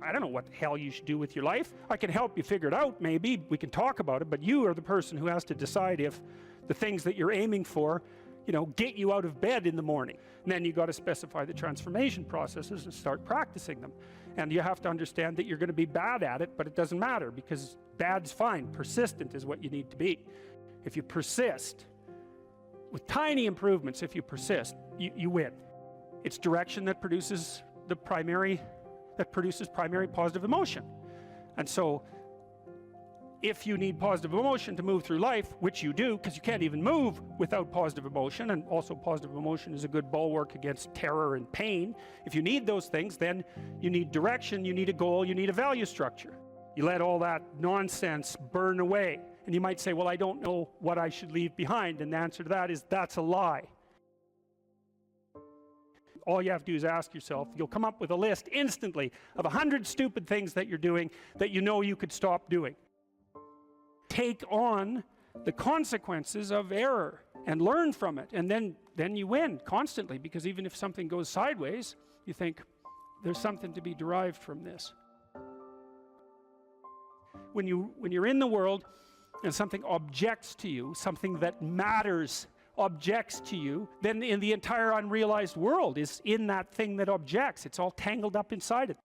I don't know what the hell you should do with your life. I can help you figure it out, maybe. We can talk about it, but you are the person who has to decide if the things that you're aiming for, get you out of bed in the morning. And then you got to specify the transformation processes and start practicing them. And you have to understand that you're going to be bad at it, but it doesn't matter, because bad's fine. Persistent is what you need to be. If you persist, with tiny improvements, if you persist, you win. It's direction that produces primary positive emotion. And so if you need positive emotion to move through life, which you do, because you can't even move without positive emotion, and also positive emotion is a good bulwark against terror and pain. If you need those things, then you need direction, you need a goal, you need a value structure. You let all that nonsense burn away. And you might say, well, I don't know what I should leave behind. And the answer to that is, that's a lie. All you have to do is ask yourself, you'll come up with a list instantly of 100 stupid things that you're doing that you know you could stop doing. Take on the consequences of error and learn from it, and then you win constantly, because even if something goes sideways, you think there's something to be derived from this. When you're in the world and something objects to you, something that matters objects to you, then in the entire unrealized world is in that thing that objects. It's all tangled up inside it.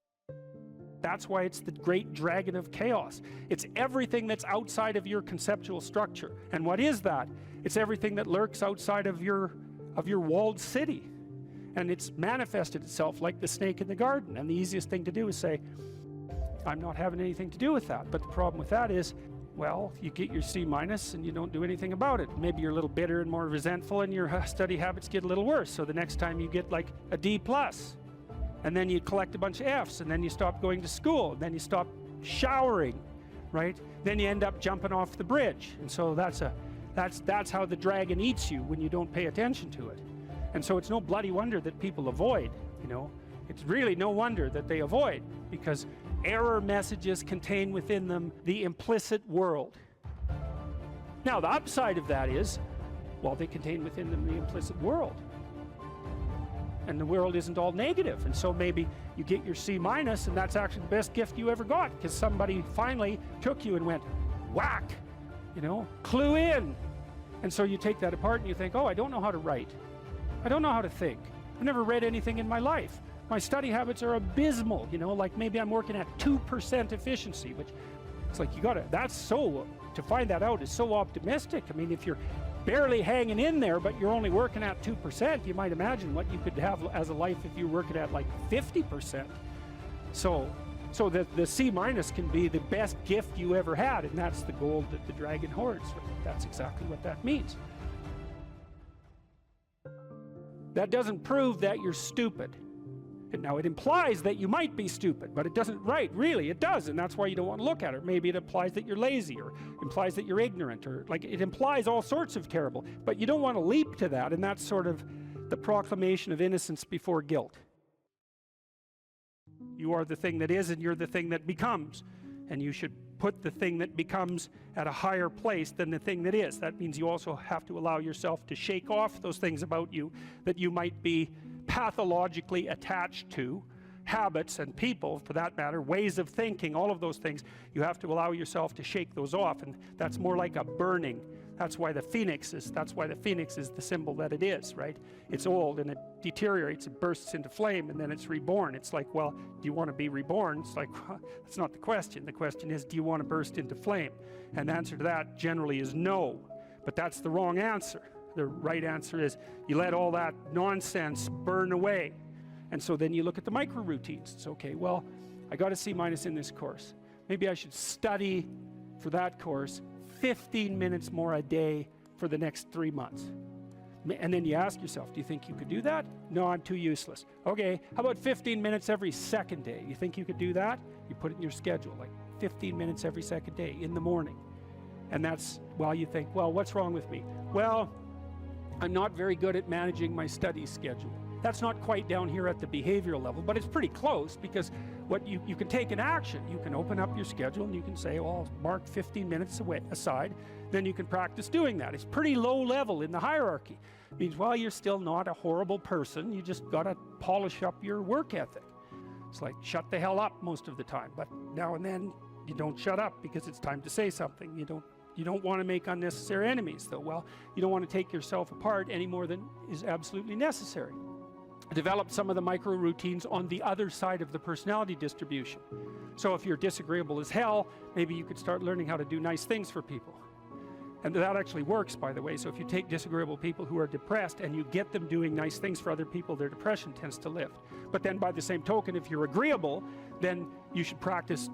That's why it's the great dragon of chaos. It's everything that's outside of your conceptual structure. And what is that? It's everything that lurks outside of your walled city. And it's manifested itself like the snake in the garden. And the easiest thing to do is say, I'm not having anything to do with that. But the problem with that is, well, you get your C- and you don't do anything about it. Maybe you're a little bitter and more resentful, and your study habits get a little worse. So the next time you get like a D+. And then you collect a bunch of F's, and then you stop going to school, and then you stop showering, right? Then you end up jumping off the bridge. And so that's how the dragon eats you, when you don't pay attention to it. And so it's no bloody wonder that people avoid, It's really no wonder that they avoid, because error messages contain within them the implicit world. Now, the upside of that is, well, they contain within them the implicit world. And the world isn't all negative. And so maybe you get your C-, and that's actually the best gift you ever got, because somebody finally took you and went, whack, clue in. And so you take that apart and you think, oh, I don't know how to write. I don't know how to think. I've never read anything in my life. My study habits are abysmal, like maybe I'm working at 2% efficiency, which it's like to find that out is so optimistic. I mean, if you're barely hanging in there, but you're only working at 2%, you might imagine what you could have as a life if you're working at like 50%. So the C- can be the best gift you ever had, and that's the gold that the dragon hoards. That's exactly what that means. That doesn't prove that you're stupid. Now, it implies that you might be stupid, but it doesn't, really, it does, and that's why you don't want to look at it. Maybe it implies that you're lazy, or implies that you're ignorant, or it implies all sorts of terrible, but you don't want to leap to that, and that's sort of the proclamation of innocence before guilt. You are the thing that is, and you're the thing that becomes, and you should put the thing that becomes at a higher place than the thing that is. That means you also have to allow yourself to shake off those things about you that you might be pathologically attached to, habits and people, for that matter, ways of thinking, all of those things. You have to allow yourself to shake those off, and that's more like a burning. That's why the phoenix is the symbol that it is, right? It's old and it deteriorates, it bursts into flame, and then it's reborn. It's like, well, do you want to be reborn? It's like, well, that's not the question. The question is, do you want to burst into flame? And the answer to that generally is no, but that's the wrong answer. The right answer is, you let all that nonsense burn away. And so then you look at the micro routines. It's okay, well, I got a C- in this course. Maybe I should study for that course 15 minutes more a day for the next 3 months. And then you ask yourself, do you think you could do that? No, I'm too useless. Okay, how about 15 minutes every second day? You think you could do that? You put it in your schedule, like 15 minutes every second day in the morning. And that's, well, you think, well, what's wrong with me? Well, I'm not very good at managing my study schedule. That's not quite down here at the behavioral level, but it's pretty close, because what you can take an action. You can open up your schedule and you can say, well, I'll mark 15 minutes aside. Then you can practice doing that. It's pretty low level in the hierarchy. It means, well, you're still not a horrible person. You just got to polish up your work ethic. It's like, shut the hell up most of the time, but now and then you don't shut up because it's time to say something. You don't want to make unnecessary enemies though. Well, you don't want to take yourself apart any more than is absolutely necessary. Develop some of the micro routines on the other side of the personality distribution. So if you're disagreeable as hell, maybe you could start learning how to do nice things for people. And that actually works, by the way. So if you take disagreeable people who are depressed and you get them doing nice things for other people, their depression tends to lift. But then by the same token, if you're agreeable, then you should practice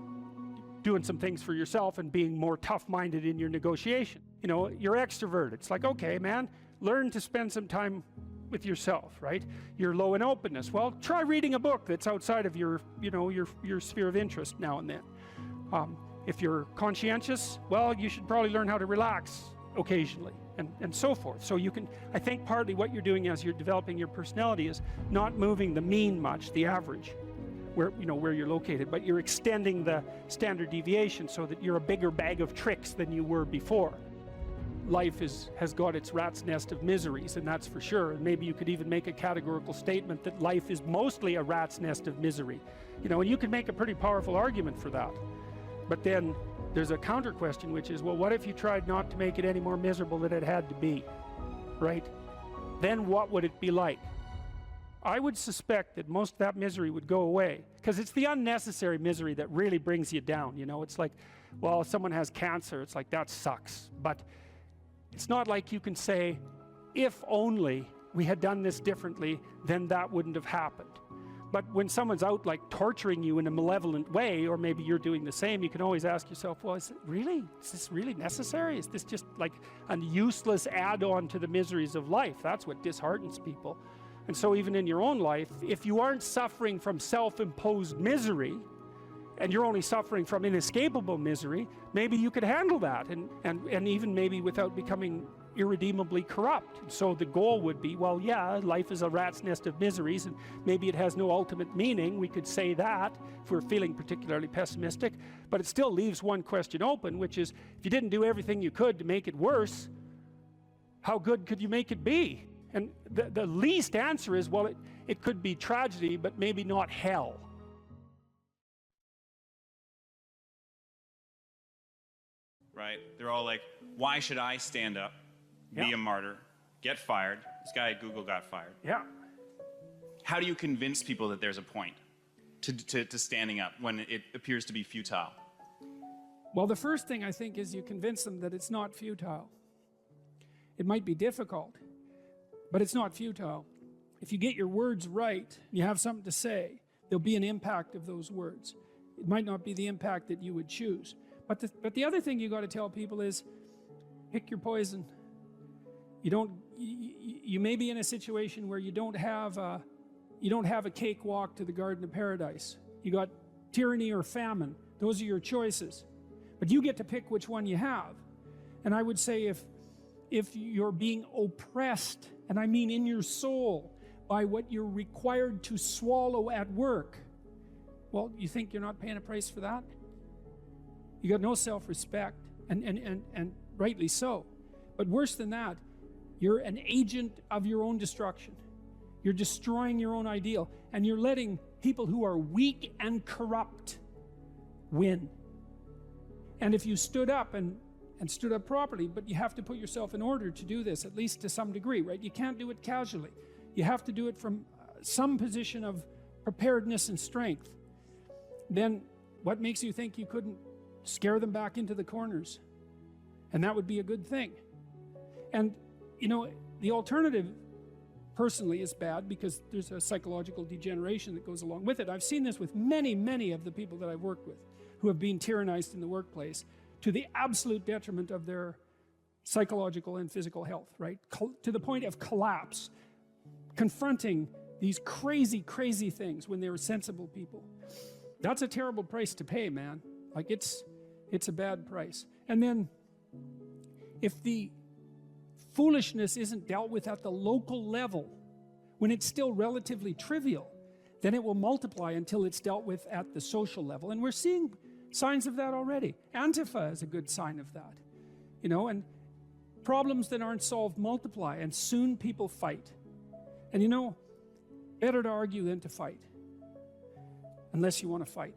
doing some things for yourself and being more tough-minded in your negotiation. You know, you're extroverted. It's like, okay, man, learn to spend some time with yourself, right? You're low in openness. Well, try reading a book that's outside of your, you know, your sphere of interest now and then. If you're conscientious, well, you should probably learn how to relax occasionally, and so forth. So you can, I think partly what you're doing as you're developing your personality is not moving the mean much, the average, where, you know, where you're located, but you're extending the standard deviation so that you're a bigger bag of tricks than you were before. Life has got its rat's nest of miseries, and that's for sure. And maybe you could even make a categorical statement that life is mostly a rat's nest of misery. You know, and you could make a pretty powerful argument for that. But then there's a counter question, which is, well, what if you tried not to make it any more miserable than it had to be, right? Then what would it be like? I would suspect that most of that misery would go away, because it's the unnecessary misery that really brings you down. You know, it's like, well, if someone has cancer, it's like, that sucks. But it's not like you can say, if only we had done this differently, then that wouldn't have happened. But when someone's out like torturing you in a malevolent way, or maybe you're doing the same, you can always ask yourself, well, is this really necessary? Is this just like a useless add-on to the miseries of life? That's what disheartens people. And so even in your own life, if you aren't suffering from self-imposed misery, and you're only suffering from inescapable misery, maybe you could handle that, and even maybe without becoming irredeemably corrupt. So the goal would be, well, yeah, life is a rat's nest of miseries, and maybe it has no ultimate meaning. We could say that if we're feeling particularly pessimistic, but it still leaves one question open, which is, if you didn't do everything you could to make it worse, how good could you make it be? And the least answer is, well, it could be tragedy, but maybe not hell. Right? They're all like, why should I stand up, be a martyr, get fired? This guy at Google got fired. Yeah. How do you convince people that there's a point to standing up when it appears to be futile? Well, the first thing I think is you convince them that it's not futile. It might be difficult, but it's not futile. If you get your words right, you have something to say, there'll be an impact of those words. It might not be the impact that you would choose. But the other thing you got to tell people is, pick your poison. You may be in a situation where you don't have a cakewalk to the Garden of Paradise. You got tyranny or famine. Those are your choices. But you get to pick which one you have. And I would say if you're being oppressed, and I mean in your soul, by what you're required to swallow at work, well, you think you're not paying a price for that? You got no self-respect, and rightly so. But worse than that, you're an agent of your own destruction. You're destroying your own ideal, and you're letting people who are weak and corrupt win. And if you stood up and stood up properly, but you have to put yourself in order to do this, at least to some degree, right? You can't do it casually. You have to do it from some position of preparedness and strength. Then what makes you think you couldn't scare them back into the corners? And that would be a good thing. And, you know, the alternative, personally, is bad because there's a psychological degeneration that goes along with it. I've seen this with many, many of the people that I've worked with who have been tyrannized in the workplace to the absolute detriment of their psychological and physical health, right? To the point of collapse, confronting these crazy, crazy things when they were sensible people. That's a terrible price to pay, man. Like, it's a bad price. And then if the foolishness isn't dealt with at the local level, when it's still relatively trivial, then it will multiply until it's dealt with at the social level. And we're seeing signs of that already. Antifa is a good sign of that. You know, and problems that aren't solved multiply, and soon people fight. And you know, better to argue than to fight. unless you want to fight.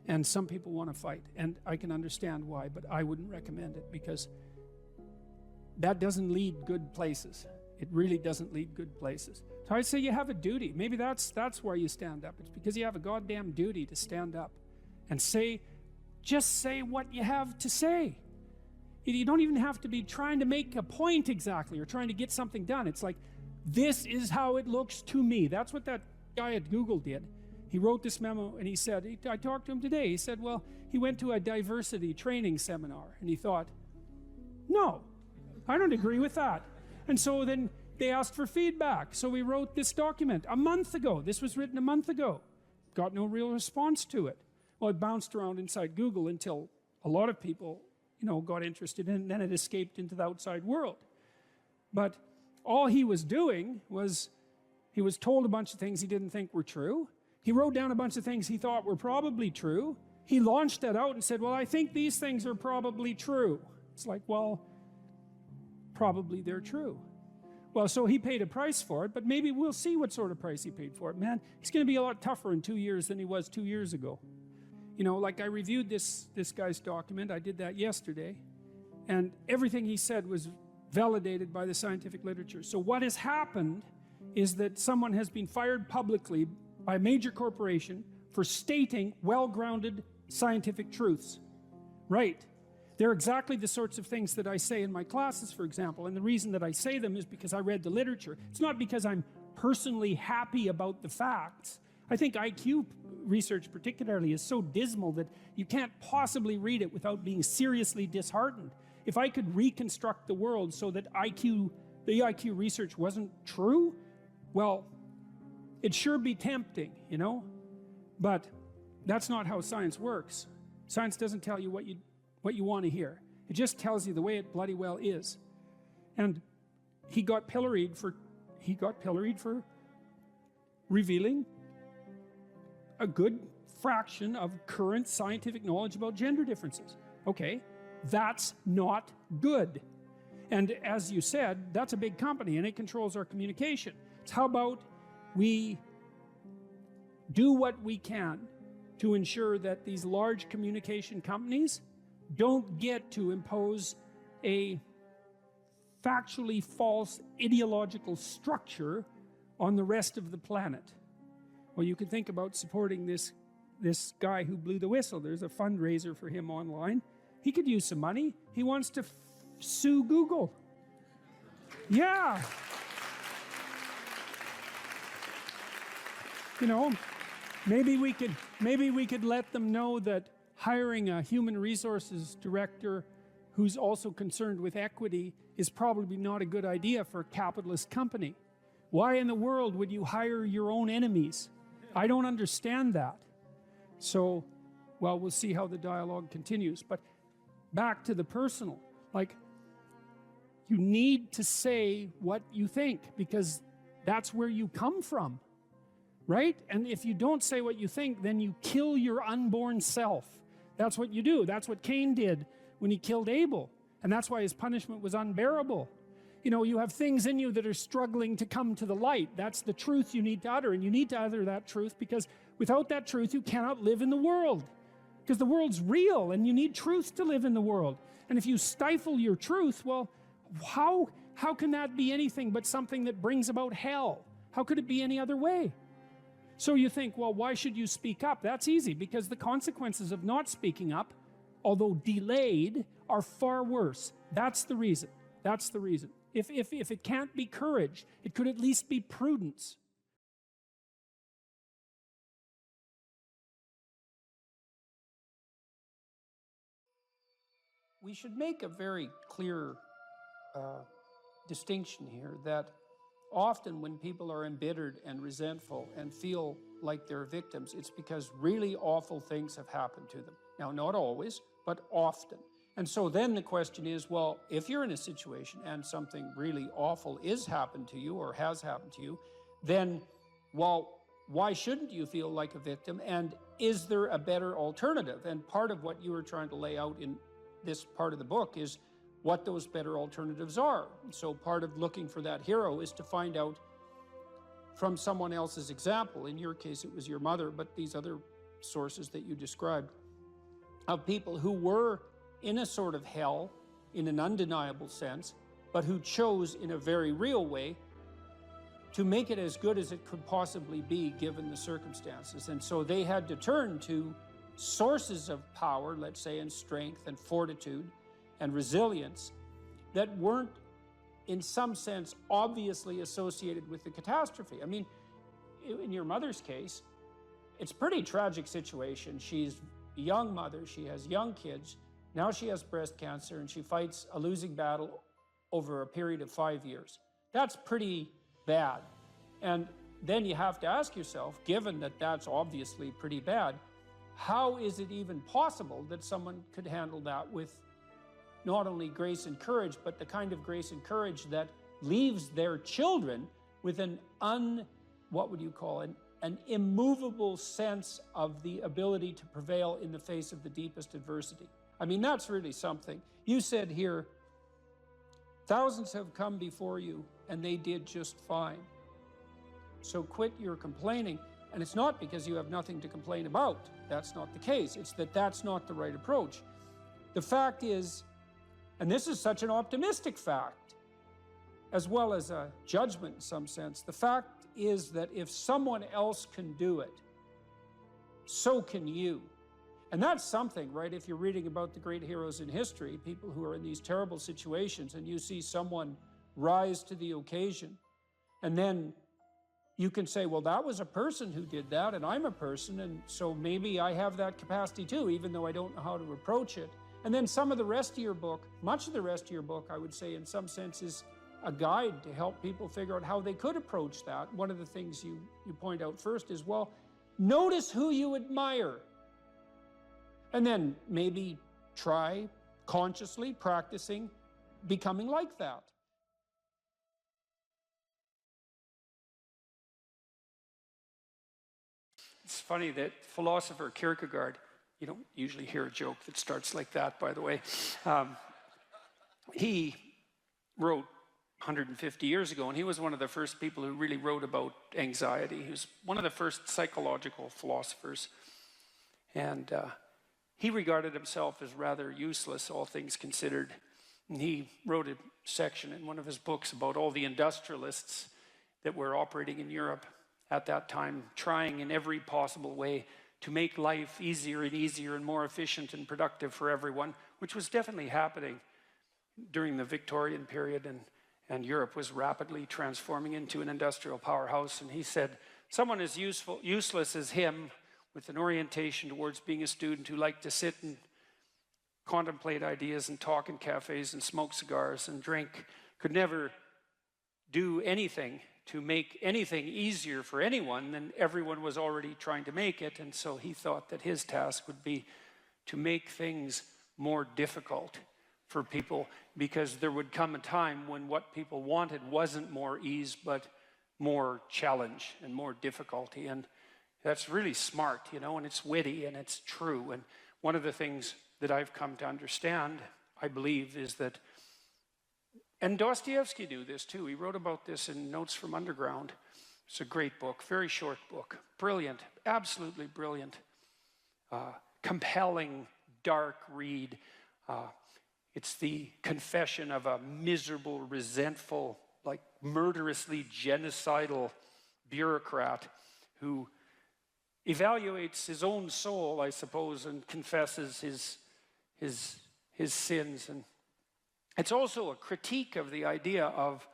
And some people want to fight, and I can understand why, but I wouldn't recommend it, because that doesn't lead good places. It really doesn't lead good places. So I'd say you have a duty. Maybe that's why you stand up. It's because you have a goddamn duty to stand up and just say what you have to say. You don't even have to be trying to make a point exactly or trying to get something done. It's like, this is how it looks to me. That's what that guy at Google did. He wrote this memo and he said, I talked to him today. He said, well, he went to a diversity training seminar and he thought, no, I don't agree with that. And so then they asked for feedback. So we wrote this document a month ago. This was written a month ago. Got no real response to it. Well, it bounced around inside Google until a lot of people, got interested in it, and then it escaped into the outside world. But all he was doing was, he was told a bunch of things he didn't think were true. He wrote down a bunch of things he thought were probably true. He launched that out and said, well, I think these things are probably true. It's like, well, probably they're true. Well, so he paid a price for it, but maybe we'll see what sort of price he paid for it. Man, he's going to be a lot tougher in 2 years than he was 2 years ago. Like I reviewed this guy's document. I did that yesterday. And everything he said was validated by the scientific literature. So what has happened is that someone has been fired publicly by a major corporation for stating well-grounded scientific truths. Right. They're exactly the sorts of things that I say in my classes, for example. And the reason that I say them is because I read the literature. It's not because I'm personally happy about the facts. I think IQ research particularly is so dismal that you can't possibly read it without being seriously disheartened. If I could reconstruct the world so that the IQ research wasn't true, well, it'd sure be tempting, But that's not how science works. Science doesn't tell you what you want to hear. It just tells you the way it bloody well is. And he got pilloried for revealing a good fraction of current scientific knowledge about gender differences. Okay, that's not good. And as you said, that's a big company and it controls our communication. So how about we do what we can to ensure that these large communication companies don't get to impose a factually false ideological structure on the rest of the planet. Well, you can think about supporting this guy who blew the whistle. There's a fundraiser for him online. He could use some money. He wants to sue Google. Yeah. Maybe we could let them know that hiring a human resources director who's also concerned with equity is probably not a good idea for a capitalist company. Why in the world would you hire your own enemies? I don't understand that. So, well, we'll see how the dialogue continues. But back to the personal. You need to say what you think because that's where you come from. Right? And if you don't say what you think, then you kill your unborn self. That's what you do. That's what Cain did when he killed Abel. And that's why his punishment was unbearable. You have things in you that are struggling to come to the light. That's the truth you need to utter. And you need to utter that truth because without that truth, you cannot live in the world. Because the world's real and you need truth to live in the world. And if you stifle your truth, well, how can that be anything but something that brings about hell? How could it be any other way? So you think, well, why should you speak up? That's easy, because the consequences of not speaking up, although delayed, are far worse. That's the reason. That's the reason. If it can't be courage, it could at least be prudence. We should make a very clear distinction here that often when people are embittered and resentful and feel like they're victims, it's because really awful things have happened to them. Now, not always, but often. And so then the question is, well, if you're in a situation and something really awful is happened to you or has happened to you, then, well, why shouldn't you feel like a victim? And is there a better alternative? And part of what you were trying to lay out in this part of the book is what those better alternatives are. So part of looking for that hero is to find out from someone else's example. In your case, it was your mother, but these other sources that you described, of people who were in a sort of hell in an undeniable sense, but who chose in a very real way to make it as good as it could possibly be given the circumstances. And so they had to turn to sources of power, let's say, and strength and fortitude and resilience that weren't in some sense obviously associated with the catastrophe. I mean, in your mother's case, it's a pretty tragic situation. She's a young mother, she has young kids, now she has breast cancer, and she fights a losing battle over a period of 5 years. That's pretty bad. And then you have to ask yourself, given that that's obviously pretty bad, how is it even possible that someone could handle that with not only grace and courage, but the kind of grace and courage that leaves their children with an immovable sense of the ability to prevail in the face of the deepest adversity. I mean, that's really something. You said here, thousands have come before you and they did just fine. So quit your complaining. And it's not because you have nothing to complain about. That's not the case. It's that that's not the right approach. The fact is, and this is such an optimistic fact, as well as a judgment in some sense, the fact is that if someone else can do it, so can you. And that's something, right? If you're reading about the great heroes in history, people who are in these terrible situations, and you see someone rise to the occasion, and then you can say, well, that was a person who did that, and I'm a person, and so maybe I have that capacity too, even though I don't know how to approach it. And then some of the rest of your book, much of the rest of your book, I would say in some sense, is a guide to help people figure out how they could approach that. One of the things you point out first is, well, notice who you admire. And then maybe try consciously practicing becoming like that. It's funny that philosopher Kierkegaard, you don't usually hear a joke that starts like that, by the way. He wrote 150 years ago, and he was one of the first people who really wrote about anxiety. He was one of the first psychological philosophers. And he regarded himself as rather useless, all things considered. And he wrote a section in one of his books about all the industrialists that were operating in Europe at that time, trying in every possible way to make life easier and more efficient and productive for everyone, which was definitely happening during the Victorian period, and Europe was rapidly transforming into an industrial powerhouse. And he said, someone as useless as him, with an orientation towards being a student who liked to sit and contemplate ideas and talk in cafes and smoke cigars and drink, could never do anything to make anything easier for anyone than everyone was already trying to make it. And so he thought that his task would be to make things more difficult for people, because there would come a time when what people wanted wasn't more ease, but more challenge and more difficulty. And that's really smart, you know, and it's witty and it's true. And one of the things that I've come to understand, I believe, is that, and Dostoevsky knew this too. He wrote about this in Notes from Underground. It's a great book, very short book, brilliant, absolutely brilliant, compelling, dark read. It's the confession of a miserable, resentful, like murderously genocidal bureaucrat who evaluates his own soul, I suppose, and confesses his sins. And it's also a critique of the idea of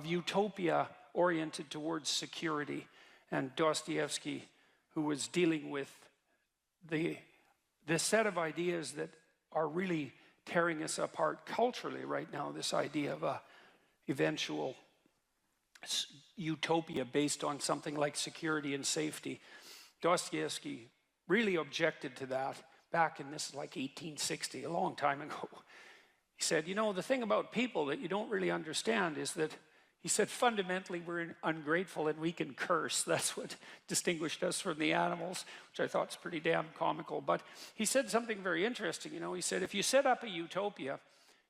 utopia oriented towards security. And Dostoevsky, who was dealing with the set of ideas that are really tearing us apart culturally right now, this idea of a eventual utopia based on something like security and safety. Dostoevsky really objected to that back in, this is like 1860, a long time ago. He said, you know, the thing about people that you don't really understand is that, he said, fundamentally we're ungrateful and we can curse. That's what distinguished us from the animals, which I thought is pretty damn comical. But he said something very interesting, you know. He said, if you set up a utopia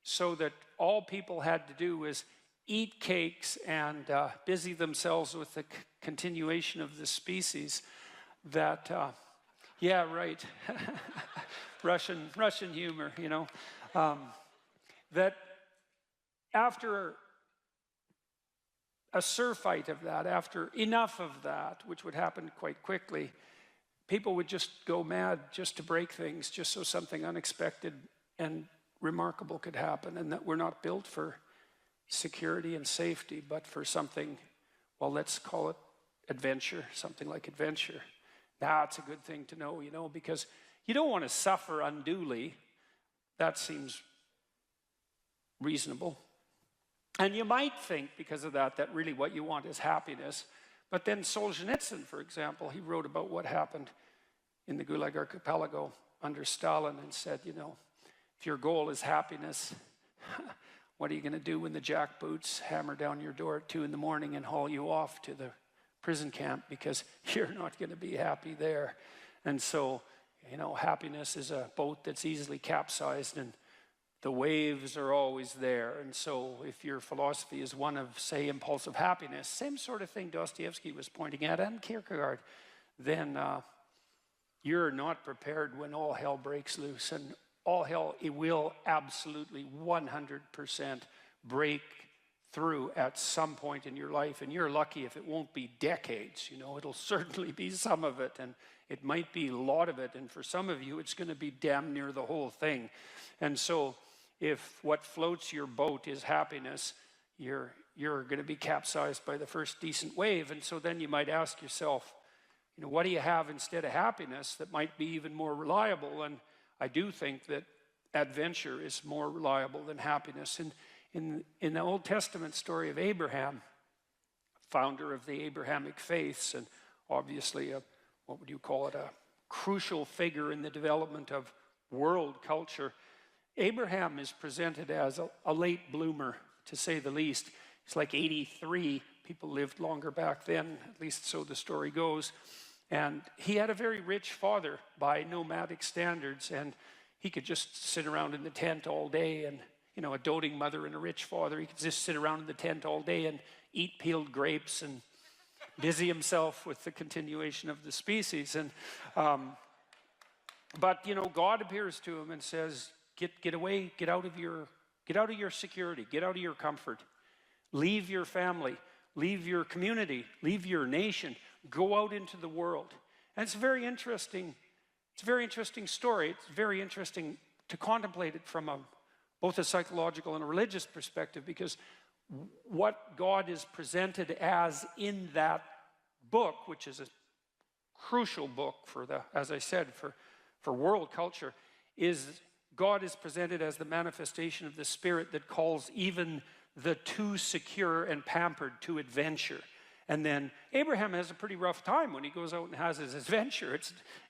so that all people had to do was eat cakes and busy themselves with the continuation of the species, that, yeah, right, Russian humor, you know, that after a surfeit of that, after enough of that, which would happen quite quickly, people would just go mad just to break things, just so something unexpected and remarkable could happen, and that we're not built for security and safety, but for something, well, let's call it adventure, something like adventure. That's a good thing to know, you know, because you don't want to suffer unduly. That seems reasonable. And you might think, because of that, that really what you want is happiness. But then Solzhenitsyn, for example, he wrote about what happened in the Gulag Archipelago under Stalin and said, you know, if your goal is happiness, what are you going to do when the jackboots hammer down your door at 2 in the morning and haul you off to the prison camp, because you're not going to be happy there. And so, you know, happiness is a boat that's easily capsized, and the waves are always there. And so if your philosophy is one of, say, impulsive happiness, same sort of thing Dostoevsky was pointing at, and Kierkegaard, then you're not prepared when all hell breaks loose. And all hell, it will absolutely 100% break through at some point in your life. And you're lucky if it won't be decades, you know, it'll certainly be some of it, and it might be a lot of it. And for some of you, it's going to be damn near the whole thing. And so if what floats your boat is happiness, you're going to be capsized by the first decent wave. And so then you might ask yourself, you know, what do you have instead of happiness that might be even more reliable? And I do think that adventure is more reliable than happiness. And in the Old Testament story of Abraham, founder of the Abrahamic faiths, and obviously what would you call it, a crucial figure in the development of world culture, Abraham is presented as a late bloomer, to say the least. He's like 83. People lived longer back then, at least so the story goes. And he had a very rich father by nomadic standards, and he could just sit around in the tent all day, and, you know, a doting mother and a rich father, he could just sit around in the tent all day and eat peeled grapes and busy himself with the continuation of the species. And but, you know, God appears to him and says, get away, get out of your security, get out of your comfort, leave your family, leave your community, leave your nation, go out into the world. And it's very interesting. It's a very interesting story. It's very interesting to contemplate it from both a psychological and a religious perspective, because what God is presented as in that book, which is a crucial book for as I said, for world culture, is God is presented as the manifestation of the Spirit that calls even the too secure and pampered to adventure. And then Abraham has a pretty rough time when he goes out and has his adventure.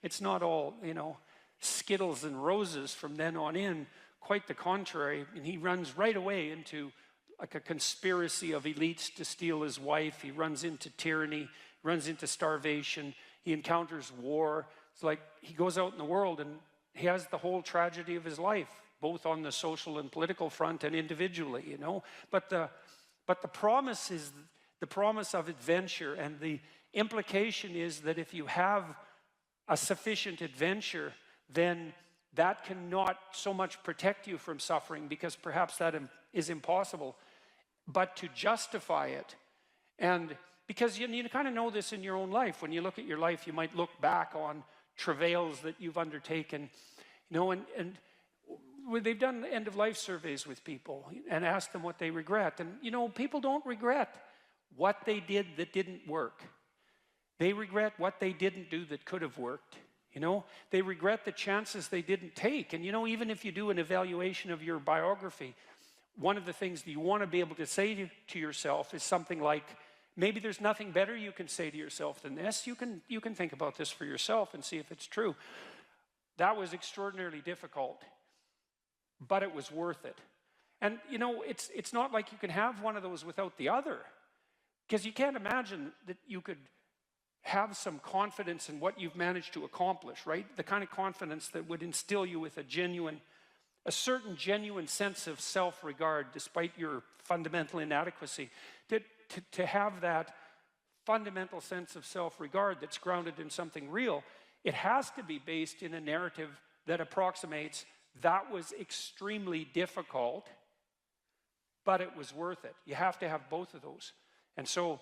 It's not all, you know, Skittles and roses from then on in. Quite the contrary. And he runs right away into like a conspiracy of elites to steal his wife. He runs into tyranny, runs into starvation. He encounters war. It's like he goes out in the world and he has the whole tragedy of his life, both on the social and political front and individually, you know. But the promise is the promise of adventure, and the implication is that if you have a sufficient adventure, then that cannot so much protect you from suffering, because perhaps that is impossible, but to justify it. And because you kind of know this in your own life. When you look at your life, you might look back on travails that you've undertaken, you know, and they've done end-of-life surveys with people and asked them what they regret. And, you know, people don't regret what they did that didn't work. They regret what they didn't do that could have worked. You know, they regret the chances they didn't take. And, you know, even if you do an evaluation of your biography, one of the things that you want to be able to say to yourself is something like, maybe there's nothing better you can say to yourself than this. You can think about this for yourself and see if it's true. That was extraordinarily difficult, but it was worth it. And, you know, it's not like you can have one of those without the other, because you can't imagine that you could have some confidence in what you've managed to accomplish, right? The kind of confidence that would instill you with a genuine a certain genuine sense of self-regard despite your fundamental inadequacy, to have that fundamental sense of self-regard that's grounded in something real, it has to be based in a narrative that approximates that was extremely difficult, but it was worth it. You have to have both of those. And so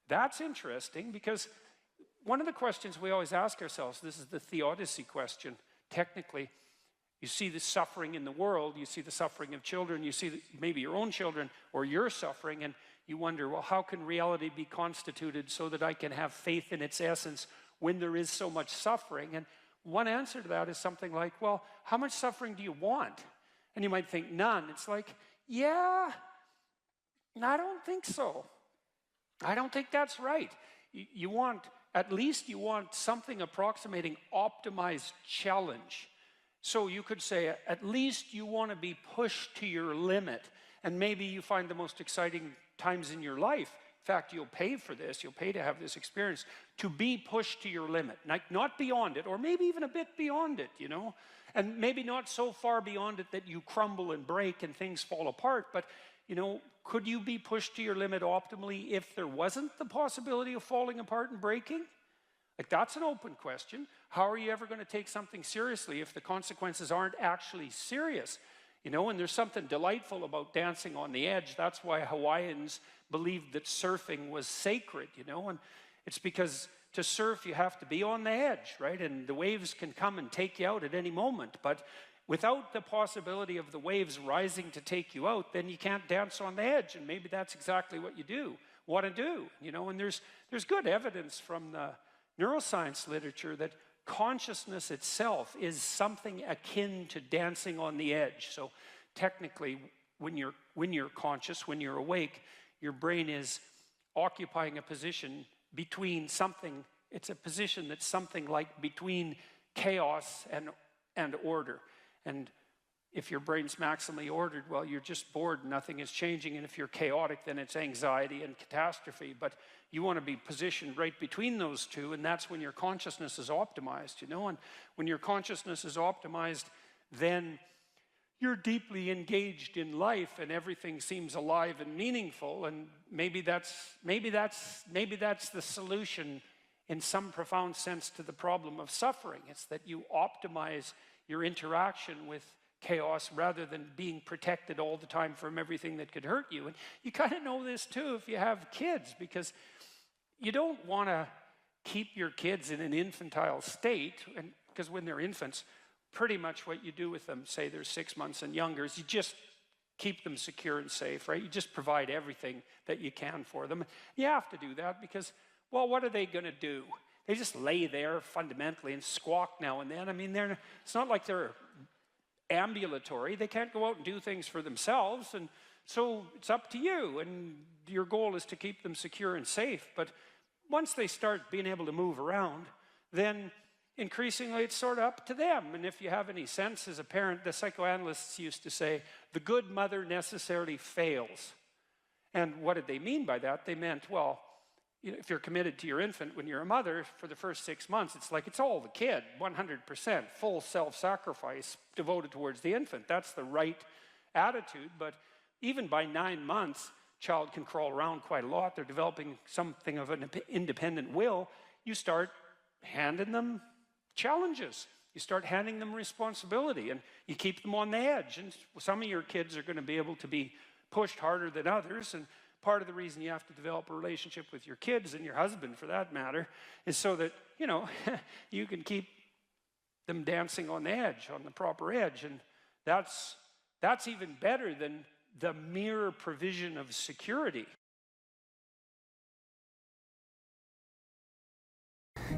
that's interesting, because one of the questions we always ask ourselves, this is the theodicy question, technically, you see the suffering in the world, you see the suffering of children, you see maybe your own children or your suffering, and you wonder, well, how can reality be constituted so that I can have faith in its essence when there is so much suffering? And one answer to that is something like, well, how much suffering do you want? And you might think none. It's like, yeah, I don't think so. I don't think that's right. You want, at least you want something approximating optimized challenge. So you could say, at least you want to be pushed to your limit. And maybe you find the most exciting times in your life. In fact, you'll pay for this. You'll pay to have this experience, to be pushed to your limit. Not beyond it, or maybe even a bit beyond it, you know. And maybe not so far beyond it that you crumble and break and things fall apart. But, you know, could you be pushed to your limit optimally if there wasn't the possibility of falling apart and breaking? Like, that's an open question. How are you ever going to take something seriously if the consequences aren't actually serious? You know, and there's something delightful about dancing on the edge. That's why Hawaiians believed that surfing was sacred, you know, and it's because to surf you have to be on the edge, right? And the waves can come and take you out at any moment, but without the possibility of the waves rising to take you out, then you can't dance on the edge, and maybe that's exactly what you want to do, you know. And there's good evidence from the neuroscience literature that consciousness itself is something akin to dancing on the edge. So technically, when you're conscious, when you're awake, your brain is occupying a position between something. It's a position that's something like between chaos and order. And if your brain's maximally ordered, well, you're just bored, nothing is changing. And if you're chaotic, then it's anxiety and catastrophe. But you want to be positioned right between those two, and that's when your consciousness is optimized, you know. And when your consciousness is optimized, then you're deeply engaged in life, and everything seems alive and meaningful. And maybe that's the solution in some profound sense to the problem of suffering. It's that you optimize your interaction with chaos rather than being protected all the time from everything that could hurt you. And you kind of know this too if you have kids, because you don't want to keep your kids in an infantile state, and because when they're infants, pretty much what you do with them, say they're 6 months and younger, is you just keep them secure and safe, right? You just provide everything that you can for them. You have to do that because, well, what are they going to do? They just lay there fundamentally and squawk now and then. I mean, it's not like they're ambulatory. They can't go out and do things for themselves, and so it's up to you, and your goal is to keep them secure and safe. But once they start being able to move around, then increasingly it's sort of up to them. And if you have any sense as a parent, the psychoanalysts used to say, the good mother necessarily fails. And what did they mean by that? They meant, well, you know, if you're committed to your infant when you're a mother for the first 6 months, it's like it's all the kid, 100%, full self-sacrifice devoted towards the infant. That's the right attitude. But even by 9 months, child can crawl around quite a lot. They're developing something of an independent will. You start handing them challenges. You start handing them responsibility, and you keep them on the edge. And some of your kids are going to be able to be pushed harder than others, and part of the reason you have to develop a relationship with your kids, and your husband for that matter, is so that, you know, you can keep them dancing on the edge, on the proper edge. And that's even better than the mere provision of security.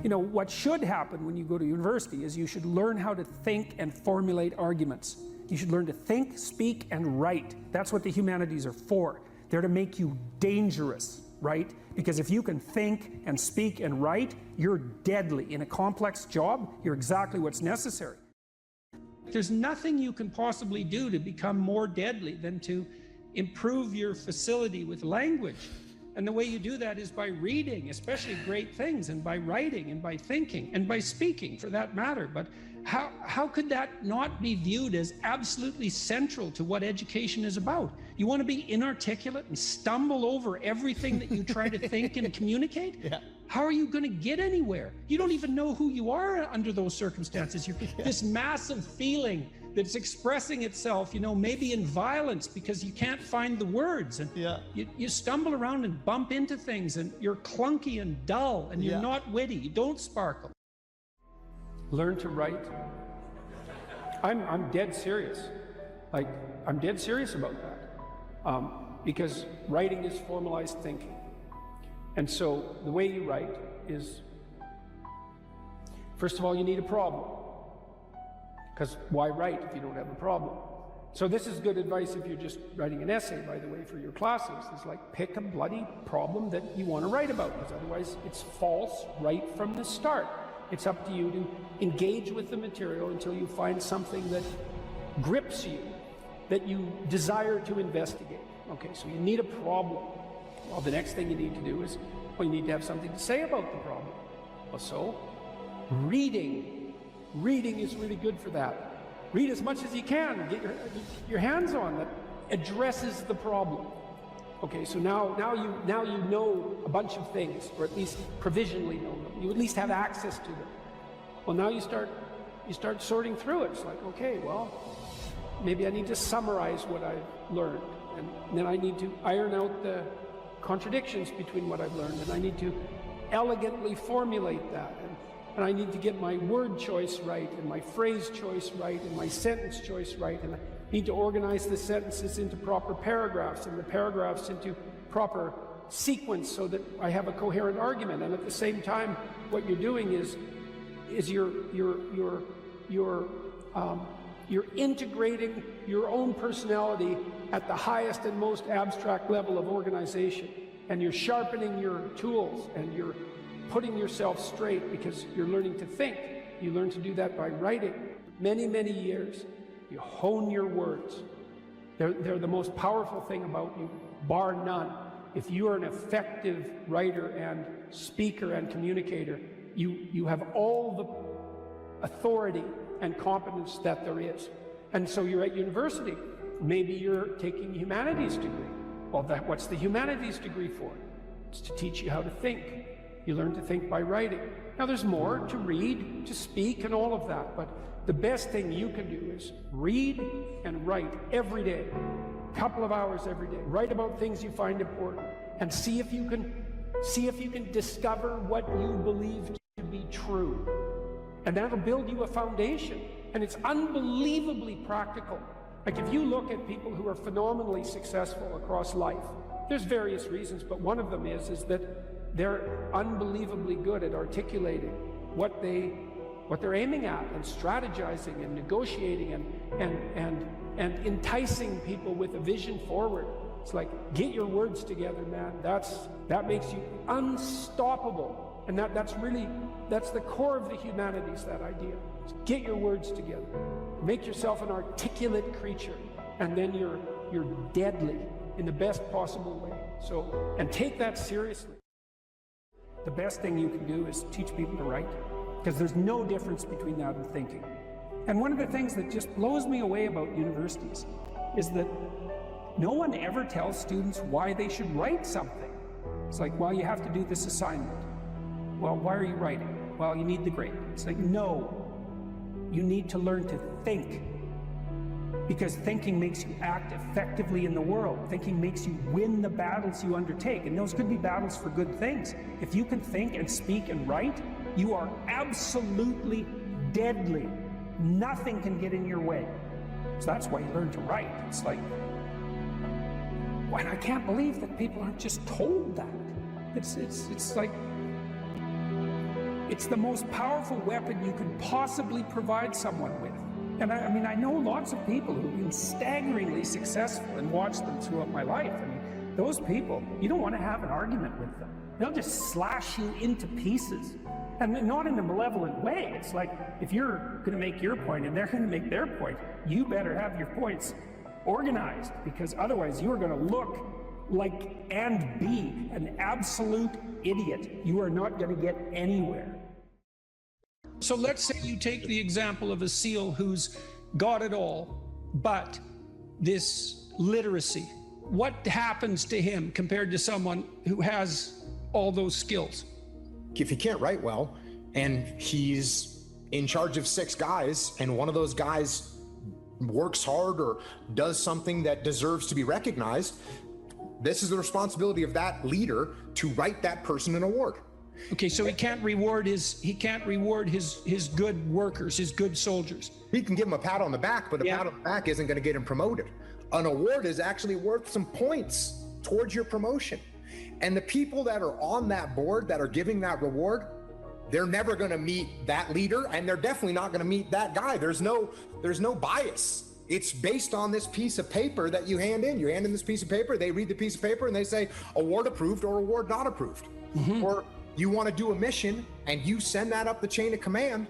You know, what should happen when you go to university is you should learn how to think and formulate arguments. You should learn to think, speak, and write. That's what the humanities are for. They're to make you dangerous, right? Because if you can think and speak and write, you're deadly. In a complex job, you're exactly what's necessary. There's nothing you can possibly do to become more deadly than to improve your facility with language. And the way you do that is by reading, especially great things, and by writing, and by thinking, and by speaking, for that matter. But how could that not be viewed as absolutely central to what education is about? You want to be inarticulate and stumble over everything that you try to think and communicate? Yeah. How are you going to get anywhere? You don't even know who you are under those circumstances. You're this massive feeling that's expressing itself, you know, maybe in violence because you can't find the words. And you stumble around and bump into things, and you're clunky and dull, and you're not witty. You don't sparkle. Learn to write. I'm dead serious. Like, I'm dead serious about that. Because writing is formalized thinking. And so the way you write is, first of all, you need a problem. Because why write if you don't have a problem? So this is good advice if you're just writing an essay, by the way, for your classes. It's like, pick a bloody problem that you want to write about, because otherwise it's false right from the start. It's up to you to engage with the material until you find something that grips you, that you desire to investigate. Okay, so you need a problem. Well, the next thing you need to do is, well, you need to have something to say about the problem. Well, so, reading. Reading is really good for that. Read as much as you can, get your hands on that addresses the problem. Okay, so now you know a bunch of things, or at least provisionally know them. You at least have access to them. Well, now you start sorting through it. It's like, okay, well, maybe I need to summarize what I've learned, and then I need to iron out the contradictions between what I've learned, and I need to elegantly formulate that, and I need to get my word choice right, and my phrase choice right, and my sentence choice right, and I need to organize the sentences into proper paragraphs, and the paragraphs into proper sequence so that I have a coherent argument. And at the same time, what you're doing is you're integrating your own personality at the highest and most abstract level of organization, and you're sharpening your tools, and you're putting yourself straight because you're learning to think. You learn to do that by writing. Many, many years, you hone your words. They're the most powerful thing about you, bar none. If you are an effective writer and speaker and communicator, you have all the authority and competence that there is. And so you're at university. Maybe you're taking a humanities degree. Well, what's the humanities degree for? It's to teach you how to think. You learn to think by writing. Now there's more to read, to speak, and all of that, but the best thing you can do is read and write every day, a couple of hours every day. Write about things you find important, and see if you can discover what you believe to be true. And that'll build you a foundation, and it's unbelievably practical. Like, if you look at people who are phenomenally successful across life, there's various reasons, but one of them is that they're unbelievably good at articulating what they're aiming at, and strategizing and negotiating and enticing people with a vision forward. It's like, get your words together, man. That makes you unstoppable. And that's the core of the humanities, that idea. Get your words together. Make yourself an articulate creature, and then you're deadly in the best possible way. So, and take that seriously. The best thing you can do is teach people to write, because there's no difference between that and thinking. And one of the things that just blows me away about universities is that no one ever tells students why they should write something. It's like, well, you have to do this assignment. Well, why are you writing? Well, you need the grade. It's like, no, you need to learn to think, because thinking makes you act effectively in the world. Thinking makes you win the battles you undertake, and those could be battles for good things. If you can think and speak and write, you are absolutely deadly. Nothing can get in your way. So that's why you learn to write. It's like, and I can't believe that people aren't just told that. It's like, it's the most powerful weapon you can possibly provide someone with. And I mean, I know lots of people who've been staggeringly successful, and watched them throughout my life. I mean, those people, you don't want to have an argument with them. They'll just slash you into pieces. And not in a malevolent way. It's like, if you're going to make your point and they're going to make their point, you better have your points organized, because otherwise you're going to look and be an absolute idiot. You are not going to get anywhere. So let's say you take the example of a SEAL who's got it all, but this literacy. What happens to him compared to someone who has all those skills? If he can't write well and he's in charge of 6 guys and one of those guys works hard or does something that deserves to be recognized, this is the responsibility of that leader to write that person an award. Okay, so he can't reward his good workers, his good soldiers. He can give him a pat on the back, but a pat on the back isn't going to get him promoted. An award is actually worth some points towards your promotion. And the people that are on that board that are giving that reward, they're never going to meet that leader, and they're definitely not going to meet that guy. There's no bias. It's based on this piece of paper that you hand in. You hand in this piece of paper, they read the piece of paper, and they say award approved or award not approved. Mm-hmm. Or you want to do a mission, and you send that up the chain of command,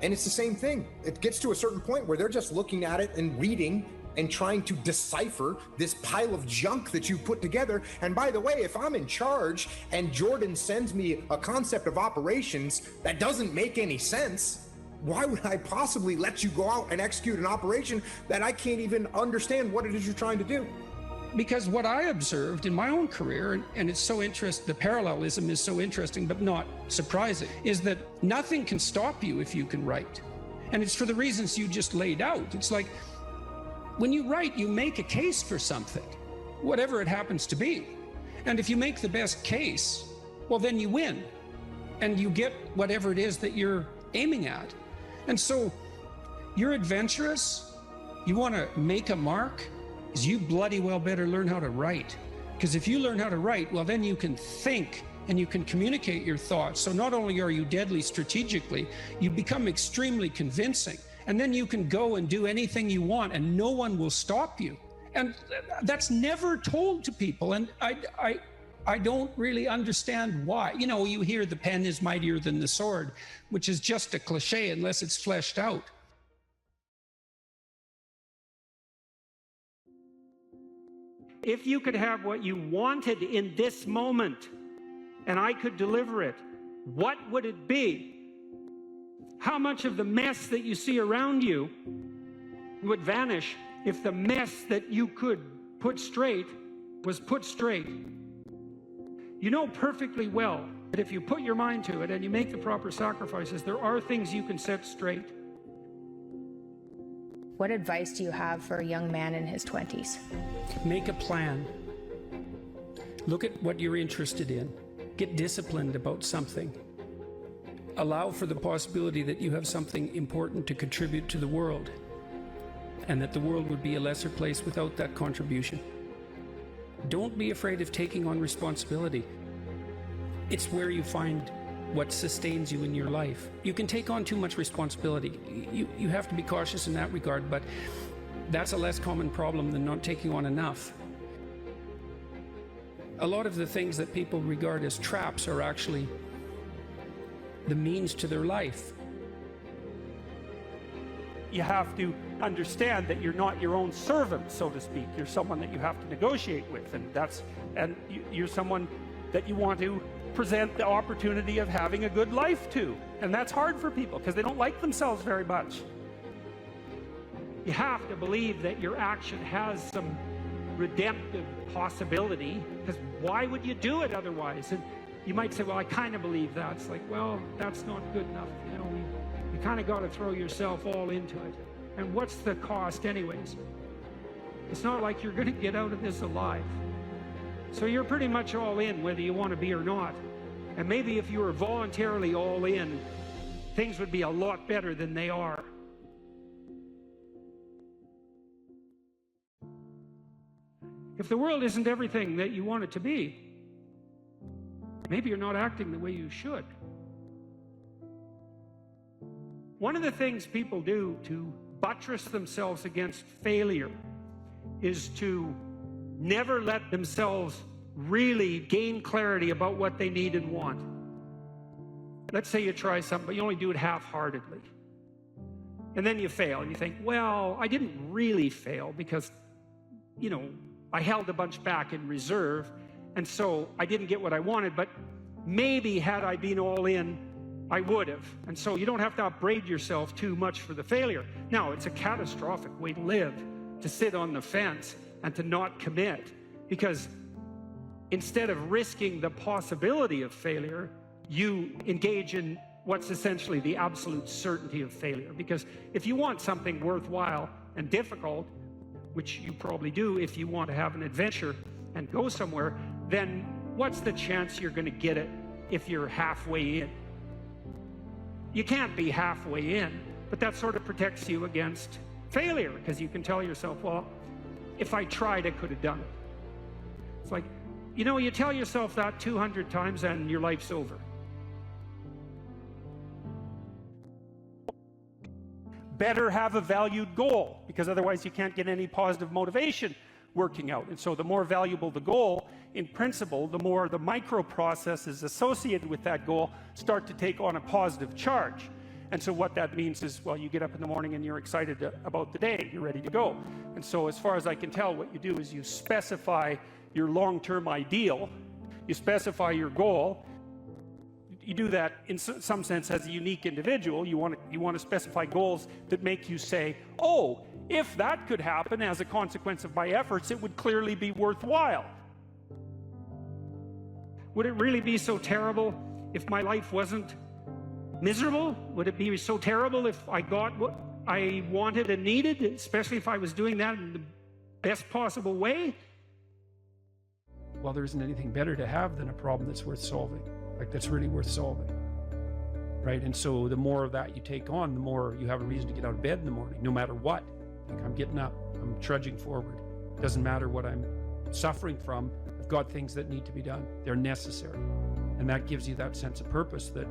and it's the same thing. It gets to a certain point where they're just looking at it and reading and trying to decipher this pile of junk that you put together. And by the way, if I'm in charge and Jordan sends me a concept of operations that doesn't make any sense, why would I possibly let you go out and execute an operation that I can't even understand what it is you're trying to do? Because what I observed in my own career, and it's so interesting, the parallelism is so interesting but not surprising, is that nothing can stop you if you can write. And it's for the reasons you just laid out. It's like, when you write, you make a case for something, whatever it happens to be. And if you make the best case, well, then you win. And you get whatever it is that you're aiming at. And so you're adventurous, you want to make a mark, is you bloody well better learn how to write. Because if you learn how to write, well, then you can think and you can communicate your thoughts. So not only are you deadly strategically, you become extremely convincing. And then you can go and do anything you want and no one will stop you. And that's never told to people. And I don't really understand why. You know, you hear the pen is mightier than the sword, which is just a cliche unless it's fleshed out. If you could have what you wanted in this moment, and I could deliver it, what would it be? How much of the mess that you see around you would vanish if the mess that you could put straight was put straight? You know perfectly well that if you put your mind to it and you make the proper sacrifices, there are things you can set straight. What advice do you have for a young man in his 20s? Make a plan. Look at what you're interested in. Get disciplined about something. Allow for the possibility that you have something important to contribute to the world, and that the world would be a lesser place without that contribution. Don't be afraid of taking on responsibility. It's where you find what sustains you in your life. You can take on too much responsibility. You have to be cautious in that regard, but that's a less common problem than not taking on enough. A lot of the things that people regard as traps are actually the means to their life. You have to understand that you're not your own servant, so to speak. You're someone that you have to negotiate with, and you're someone that you want to present the opportunity of having a good life to. And that's hard for people because they don't like themselves very much. You have to believe that your action has some redemptive possibility, because why would you do it otherwise? And you might say, well, I kind of believe that. It's like, well, that's not good enough. You know, you kind of got to throw yourself all into it. And what's the cost anyways? It's not like you're going to get out of this alive. So you're pretty much all in, whether you want to be or not. And maybe if you were voluntarily all in, things would be a lot better than they are. If the world isn't everything that you want it to be, maybe you're not acting the way you should. One of the things people do to buttress themselves against failure is to never let themselves really gain clarity about what they need and want. Let's say you try something, but you only do it half-heartedly. And then you fail, and you think, well, I didn't really fail because, you know, I held a bunch back in reserve, and so I didn't get what I wanted, but maybe had I been all in, I would have. And so you don't have to upbraid yourself too much for the failure. Now, it's a catastrophic way to live, to sit on the fence and to not commit, because instead of risking the possibility of failure, you engage in what's essentially the absolute certainty of failure. Because if you want something worthwhile and difficult, which you probably do if you want to have an adventure and go somewhere, then what's the chance you're going to get it if you're halfway in? You can't be halfway in, but that sort of protects you against failure, because you can tell yourself, well, if I tried, I could have done it. It's like, you know, you tell yourself that 200 times and your life's over. Better have a valued goal, because otherwise you can't get any positive motivation working out. And so the more valuable the goal, in principle, the more the micro processes associated with that goal start to take on a positive charge. And so what that means is, well, you get up in the morning and you're excited about the day, you're ready to go. And so as far as I can tell, what you do is you specify your long-term ideal, you specify your goal. You do that in some sense as a unique individual. You want to specify goals that make you say, oh, if that could happen as a consequence of my efforts, it would clearly be worthwhile. Would it really be so terrible if my life wasn't miserable? Would it be so terrible if I got what I wanted and needed, especially if I was doing that in the best possible way? Well, there isn't anything better to have than a problem that's worth solving. Like, that's really worth solving, right? And so the more of that you take on, the more you have a reason to get out of bed in the morning, no matter what. Like, I'm getting up, I'm trudging forward. Doesn't matter what I'm suffering from. I've got things that need to be done. They're necessary. And that gives you that sense of purpose that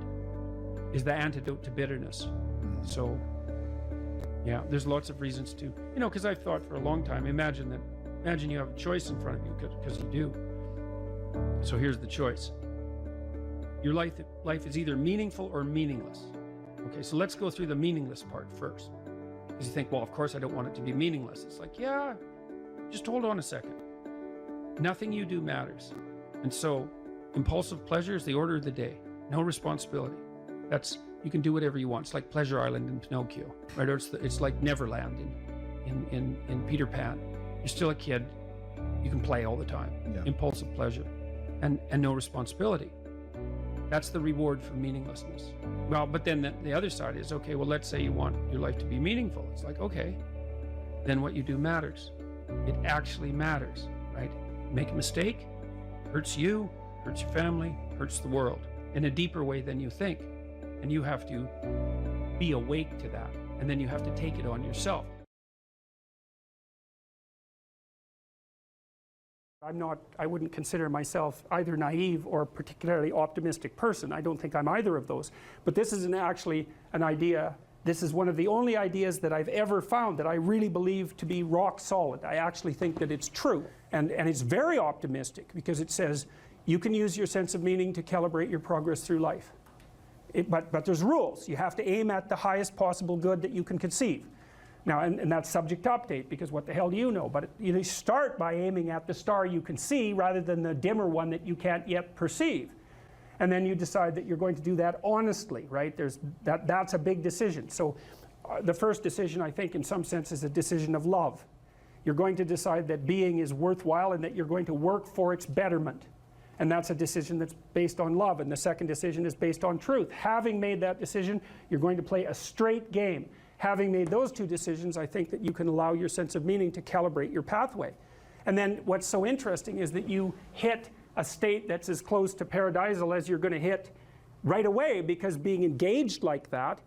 is the antidote to bitterness. So, yeah, there's lots of reasons to, you know, because I've thought for a long time, imagine you have a choice in front of you, because you do. So here's the choice. Your life is either meaningful or meaningless. Okay, so let's go through the meaningless part first. Because you think, well, of course I don't want it to be meaningless. It's like, yeah, just hold on a second. Nothing you do matters. And so impulsive pleasure is the order of the day. No responsibility. You can do whatever you want. It's like Pleasure Island in Pinocchio, right? Or it's like Neverland in Peter Pan. You're still a kid. You can play all the time. Yeah. Impulsive pleasure and no responsibility. That's the reward for meaninglessness. Well, but then the other side is, okay, well, let's say you want your life to be meaningful. It's like, okay, then what you do matters. It actually matters, right? Make a mistake, hurts you, hurts your family, hurts the world in a deeper way than you think. And you have to be awake to that. And then you have to take it on yourself. I wouldn't consider myself either naive or particularly optimistic person. I don't think I'm either of those. But this isn't actually an idea. This is one of the only ideas that I've ever found that I really believe to be rock solid. I actually think that it's true. And it's very optimistic, because it says you can use your sense of meaning to calibrate your progress through life. But there's rules. You have to aim at the highest possible good that you can conceive. Now, and that's subject to update, because what the hell do you know? But you start by aiming at the star you can see rather than the dimmer one that you can't yet perceive. And then you decide that you're going to do that honestly, right? That's a big decision. So the first decision, I think, in some sense, is a decision of love. You're going to decide that being is worthwhile and that you're going to work for its betterment. And that's a decision that's based on love. And the second decision is based on truth. Having made that decision, you're going to play a straight game. Having made those two decisions, I think that you can allow your sense of meaning to calibrate your pathway. And then what's so interesting is that you hit a state that's as close to paradisal as you're going to hit right away, because being engaged like that,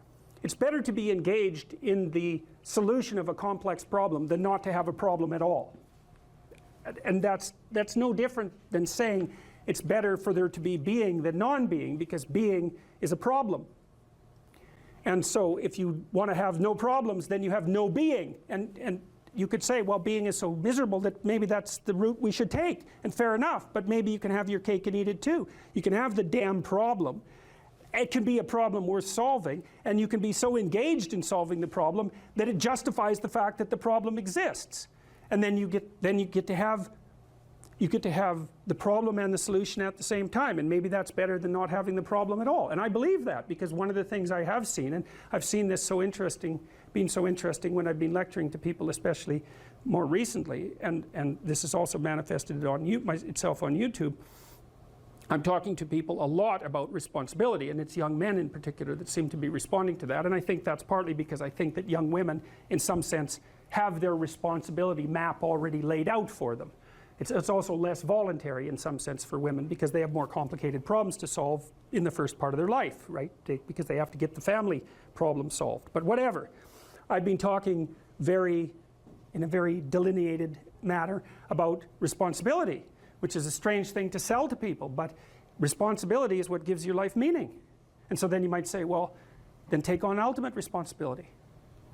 it's better to be engaged in the solution of a complex problem than not to have a problem at all. And that's no different than saying it's better for there to be being than non-being, because being is a problem. And so if you want to have no problems, then you have no being. And you could say, well, being is so miserable that maybe that's the route we should take. And fair enough, but maybe you can have your cake and eat it too. You can have the damn problem. It can be a problem worth solving, and you can be so engaged in solving the problem that it justifies the fact that the problem exists. And then you get to have you get to have the problem and the solution at the same time, and maybe that's better than not having the problem at all. And I believe that, because one of the things I have seen, and I've seen this being so interesting when I've been lecturing to people, especially more recently, and this has also manifested itself on YouTube. I'm talking to people a lot about responsibility, and it's young men in particular that seem to be responding to that. And I think that's partly because I think that young women, in some sense, have their responsibility map already laid out for them. It's also less voluntary in some sense for women, because they have more complicated problems to solve in the first part of their life, right? Because they have to get the family problem solved. But whatever. I've been talking in a very delineated manner about responsibility, which is a strange thing to sell to people, but responsibility is what gives your life meaning. And so then you might say, well, then take on ultimate responsibility.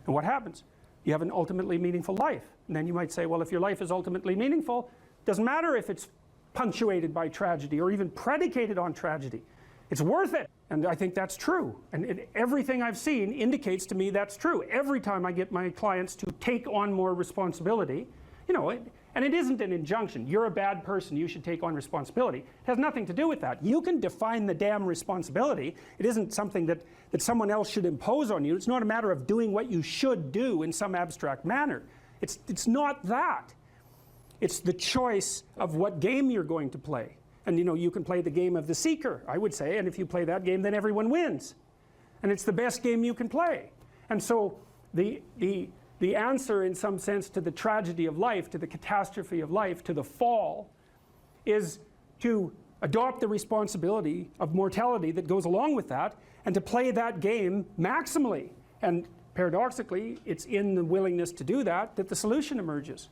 And what happens? You have an ultimately meaningful life. And then you might say, well, if your life is ultimately meaningful, doesn't matter if it's punctuated by tragedy or even predicated on tragedy. It's worth it. And I think that's true. And everything I've seen indicates to me that's true. Every time I get my clients to take on more responsibility, you know, and it isn't an injunction. You're a bad person, you should take on responsibility. It has nothing to do with that. You can define the damn responsibility. It isn't something that someone else should impose on you. It's not a matter of doing what you should do in some abstract manner. It's not that. It's the choice of what game you're going to play. And you know, you can play the game of the seeker, I would say, and if you play that game, then everyone wins. And it's the best game you can play. And so the answer, in some sense, to the tragedy of life, to the catastrophe of life, to the fall, is to adopt the responsibility of mortality that goes along with that, and to play that game maximally. And paradoxically, it's in the willingness to do that that the solution emerges.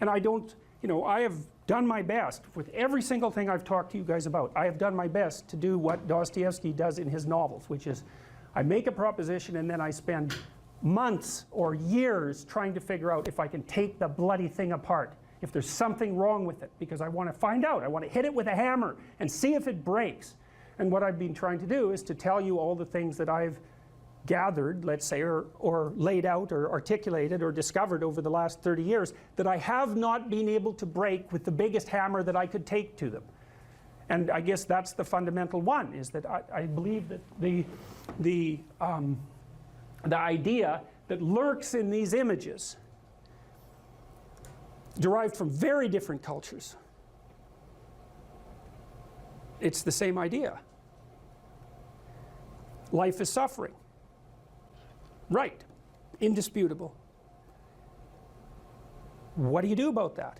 And I have done my best with every single thing I've talked to you guys about. I have done my best to do what Dostoevsky does in his novels, which is I make a proposition and then I spend months or years trying to figure out if I can take the bloody thing apart, if there's something wrong with it, because I want to find out. I want to hit it with a hammer and see if it breaks. And what I've been trying to do is to tell you all the things that I've gathered, let's say, or laid out or articulated or discovered over the last 30 years that I have not been able to break with the biggest hammer that I could take to them. And I guess that's the fundamental one, is that I believe that the idea that lurks in these images, derived from very different cultures, it's the same idea. Life is suffering. Right. Indisputable. What do you do about that?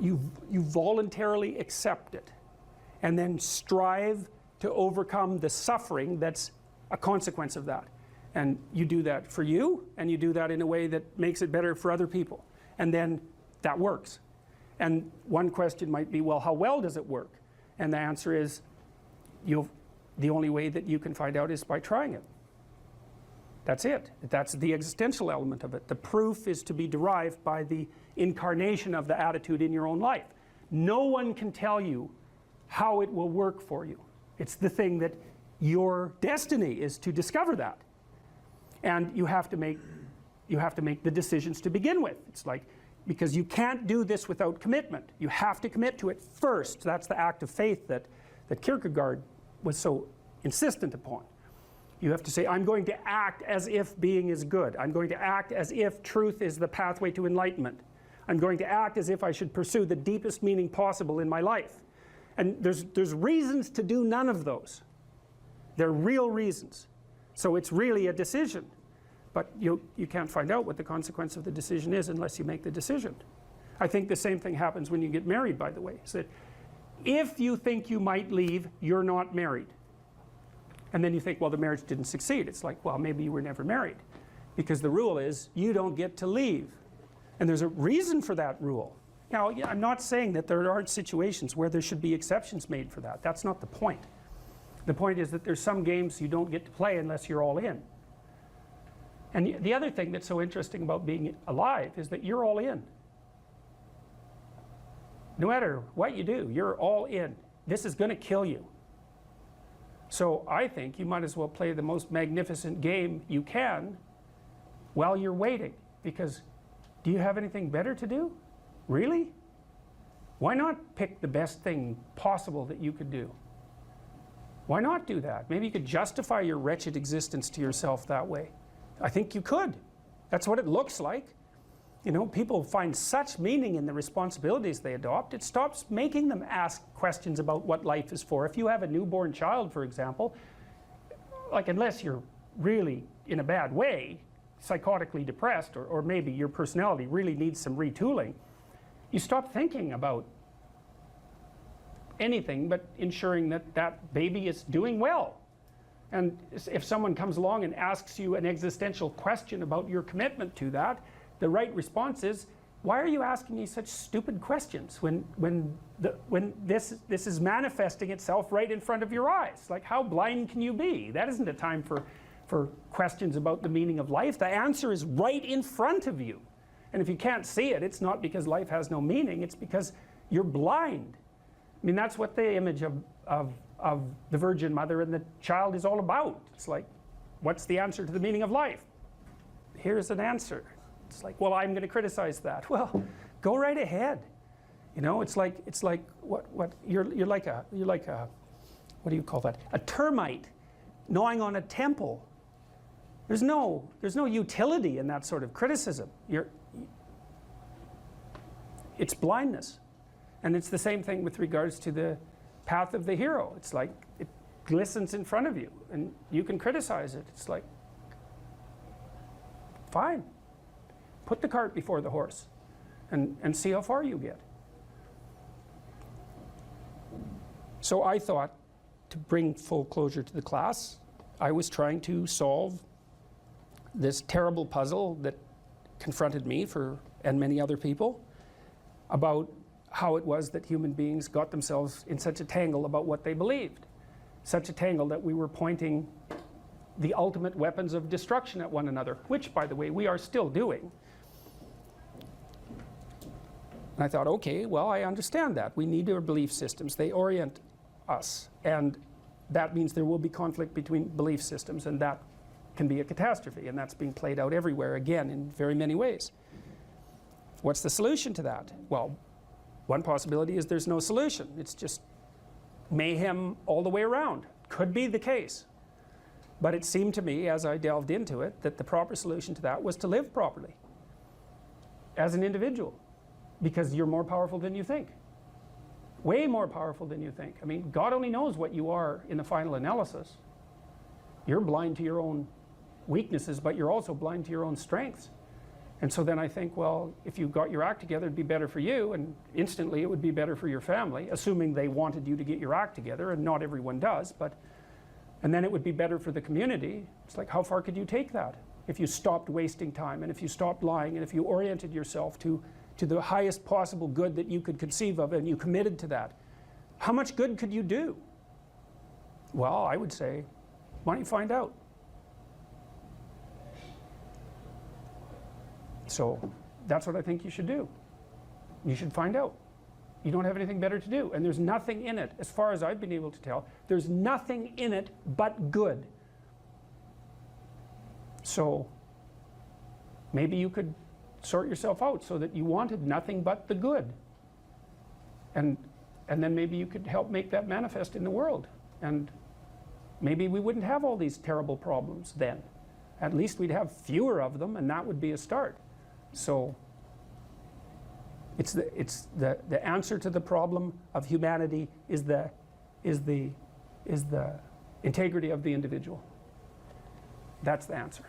You voluntarily accept it and then strive to overcome the suffering that's a consequence of that. And you do that for you, and you do that in a way that makes it better for other people. And then that works. And one question might be, well, how well does it work? And the answer is, the only way that you can find out is by trying it. That's it. That's the existential element of it. The proof is to be derived by the incarnation of the attitude in your own life. No one can tell you how it will work for you. It's the thing that your destiny is to discover that. And you have to make the decisions to begin with. It's like, because you can't do this without commitment. You have to commit to it first. That's the act of faith that Kierkegaard was so insistent upon. You have to say, I'm going to act as if being is good. I'm going to act as if truth is the pathway to enlightenment. I'm going to act as if I should pursue the deepest meaning possible in my life. And there's reasons to do none of those. They're real reasons. So it's really a decision. But you can't find out what the consequence of the decision is unless you make the decision. I think the same thing happens when you get married, by the way. So that if you think you might leave, you're not married. And then you think, well, the marriage didn't succeed. It's like, well, maybe you were never married. Because the rule is, you don't get to leave. And there's a reason for that rule. Now, I'm not saying that there aren't situations where there should be exceptions made for that. That's not the point. The point is that there's some games you don't get to play unless you're all in. And the other thing that's so interesting about being alive is that you're all in. No matter what you do, you're all in. This is going to kill you. So I think you might as well play the most magnificent game you can while you're waiting. Because do you have anything better to do? Really? Why not pick the best thing possible that you could do? Why not do that? Maybe you could justify your wretched existence to yourself that way. I think you could. That's what it looks like. You know, people find such meaning in the responsibilities they adopt, it stops making them ask questions about what life is for. If you have a newborn child, for example, like unless you're really in a bad way, psychotically depressed, or maybe your personality really needs some retooling, you stop thinking about anything but ensuring that that baby is doing well. And if someone comes along and asks you an existential question about your commitment to that, the right response is, why are you asking me such stupid questions when this is manifesting itself right in front of your eyes? Like, how blind can you be? That isn't a time for questions about the meaning of life. The answer is right in front of you. And if you can't see it, it's not because life has no meaning, it's because you're blind. I mean, that's what the image of the Virgin Mother and the child is all about. It's like, what's the answer to the meaning of life? Here's an answer. It's like, well, I'm going to criticize that. Well, go right ahead. You know, it's like what you're like a what do you call that? A termite gnawing on a temple. There's no utility in that sort of criticism. It's blindness. And it's the same thing with regards to the path of the hero. It's like it glistens in front of you and you can criticize it. It's like, fine. Put the cart before the horse and see how far you get. So I thought, to bring full closure to the class, I was trying to solve this terrible puzzle that confronted me and many other people about how it was that human beings got themselves in such a tangle about what they believed. Such a tangle that we were pointing the ultimate weapons of destruction at one another, which, by the way, we are still doing. And I thought, okay, well, I understand that. We need our belief systems. They orient us. And that means there will be conflict between belief systems, and that can be a catastrophe. And that's being played out everywhere, again, in very many ways. What's the solution to that? Well, one possibility is there's no solution. It's just mayhem all the way around. Could be the case. But it seemed to me, as I delved into it, that the proper solution to that was to live properly as an individual. Because you're more powerful than you think. Way more powerful than you think. I mean, God only knows what you are in the final analysis. You're blind to your own weaknesses, but you're also blind to your own strengths. And so then I think, well, if you got your act together, it'd be better for you, and instantly it would be better for your family, assuming they wanted you to get your act together, and not everyone does, and then it would be better for the community. It's like, how far could you take that? If you stopped wasting time, and if you stopped lying, and if you oriented yourself to the highest possible good that you could conceive of, and you committed to that, how much good could you do? Well, I would say, why don't you find out? So that's what I think you should do. You should find out. You don't have anything better to do. And there's nothing in it, as far as I've been able to tell, there's nothing in it but good. So maybe you could sort yourself out so that you wanted nothing but the good. And then maybe you could help make that manifest in the world. And maybe we wouldn't have all these terrible problems then. At least we'd have fewer of them, and that would be a start. So it's the answer to the problem of humanity is the integrity of the individual. That's the answer.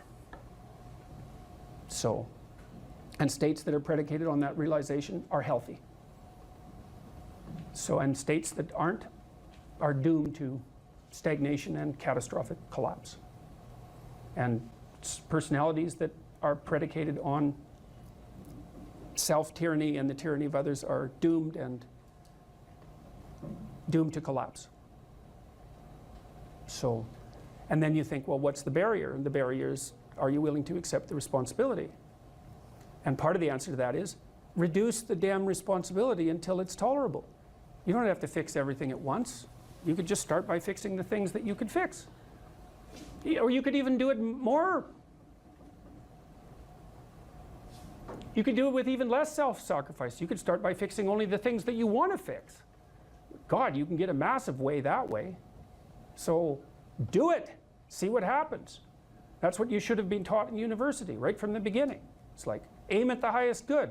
So, and states that are predicated on that realization are healthy. So, and states that aren't are doomed to stagnation and catastrophic collapse. And personalities that are predicated on self-tyranny and the tyranny of others are doomed to collapse. So, and then you think, well, what's the barrier? And the barrier is, are you willing to accept the responsibility? And part of the answer to that is, reduce the damn responsibility until it's tolerable. You don't have to fix everything at once. You could just start by fixing the things that you could fix. Or you could even do it more You could do it with even less self-sacrifice. You could start by fixing only the things that you want to fix. God, you can get a massive way that way. So do it. See what happens. That's what you should have been taught in university right from the beginning. It's like, aim at the highest good.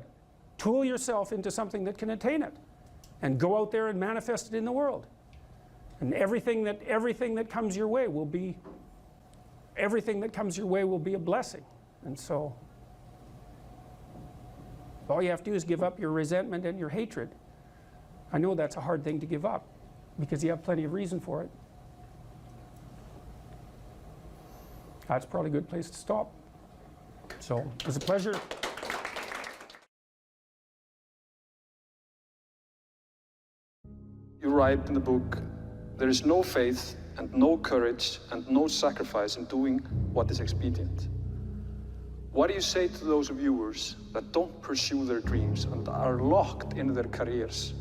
Tool yourself into something that can attain it. And go out there and manifest it in the world. And everything that comes your way will be a blessing. And so all you have to do is give up your resentment and your hatred. I know that's a hard thing to give up because you have plenty of reason for it. That's probably a good place to stop. So it was a pleasure. You write in the book, there is no faith and no courage and no sacrifice in doing what is expedient. What do you say to those viewers that don't pursue their dreams and are locked in their careers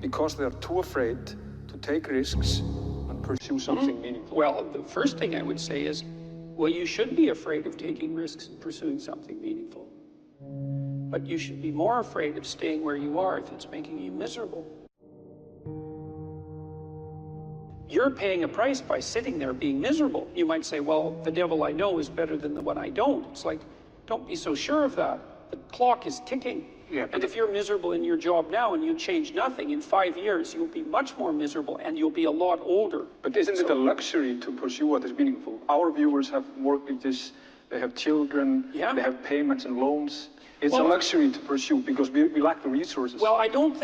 because they are too afraid to take risks and pursue something meaningful? Well, the first thing I would say is, well, you should be afraid of taking risks and pursuing something meaningful. But you should be more afraid of staying where you are if it's making you miserable. You're paying a price by sitting there being miserable. You might say, well, the devil I know is better than the one I don't. It's like, don't be so sure of that. The clock is ticking. Yeah, and if you're miserable in your job now and you change nothing, in 5 years, you'll be much more miserable and you'll be a lot older. But isn't it a luxury to pursue what is meaningful? Our viewers have mortgages, they have children, Yeah. they have payments and loans. It's a luxury to pursue because we lack the resources. Well, I don't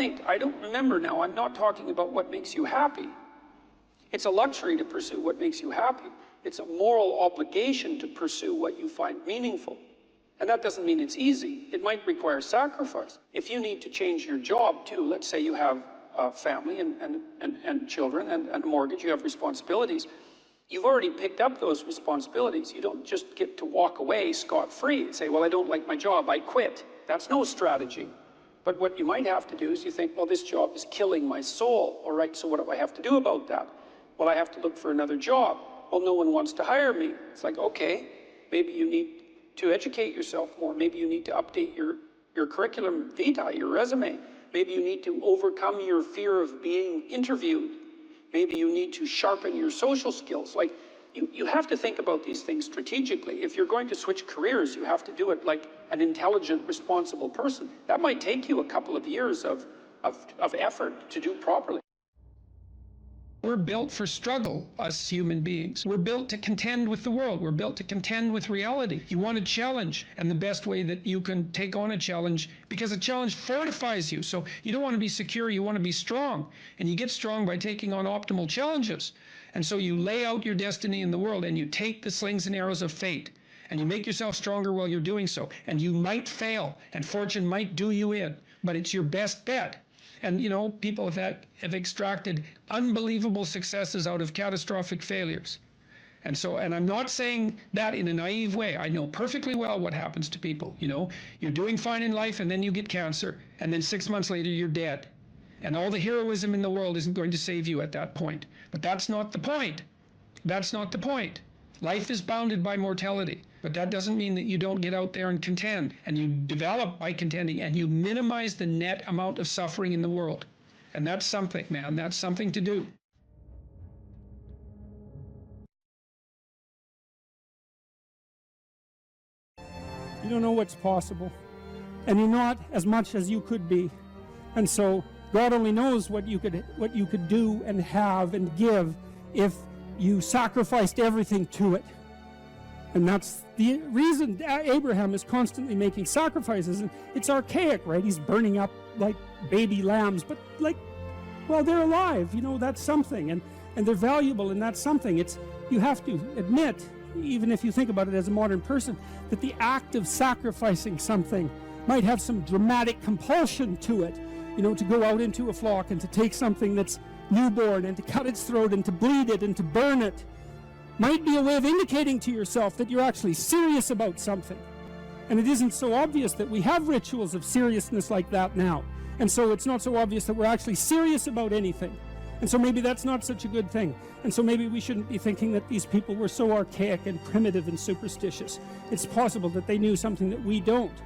remember now, I'm not talking about what makes you happy. It's a luxury to pursue what makes you happy. It's a moral obligation to pursue what you find meaningful. And that doesn't mean it's easy. It might require sacrifice. If you need to change your job too, let's say you have a family and children and a mortgage, you have responsibilities. You've already picked up those responsibilities. You don't just get to walk away scot-free and say, well, I don't like my job, I quit. That's no strategy. But what you might have to do is you think, well, this job is killing my soul. All right, so what do I have to do about that? Well, I have to look for another job. Well, no one wants to hire me. It's like, okay, maybe you need to educate yourself more. Maybe you need to update your curriculum vitae, your resume. Maybe you need to overcome your fear of being interviewed. Maybe you need to sharpen your social skills. Like, you have to think about these things strategically. If you're going to switch careers, you have to do it like an intelligent, responsible person. That might take you a couple of years of effort to do properly. We're built for struggle, us human beings. We're built to contend with the world. We're built to contend with reality. You want a challenge, and the best way that you can take on a challenge, because a challenge fortifies you. So you don't want to be secure, you want to be strong. And you get strong by taking on optimal challenges. And so you lay out your destiny in the world, and you take the slings and arrows of fate, and you make yourself stronger while you're doing so. And you might fail, and fortune might do you in, but it's your best bet. And, you know, people have extracted unbelievable successes out of catastrophic failures. And I'm not saying that in a naive way. I know perfectly well what happens to people. You know, you're doing fine in life and then you get cancer. And then 6 months later, you're dead. And all the heroism in the world isn't going to save you at that point. But that's not the point. That's not the point. Life is bounded by mortality. But that doesn't mean that you don't get out there and contend. And you develop by contending, and you minimize the net amount of suffering in the world. And that's something, man. That's something to do. You don't know what's possible. And you're not as much as you could be. And so God only knows what you could do and have and give if you sacrificed everything to it. And that's the reason Abraham is constantly making sacrifices. And it's archaic, right? He's burning up like baby lambs, but like, well, they're alive, you know, that's something. And they're valuable, and that's something. You have to admit, even if you think about it as a modern person, that the act of sacrificing something might have some dramatic compulsion to it, you know, to go out into a flock and to take something that's newborn and to cut its throat and to bleed it and to burn it. Might be a way of indicating to yourself that you're actually serious about something. And it isn't so obvious that we have rituals of seriousness like that now. And so it's not so obvious that we're actually serious about anything. And so maybe that's not such a good thing. And so maybe we shouldn't be thinking that these people were so archaic and primitive and superstitious. It's possible that they knew something that we don't.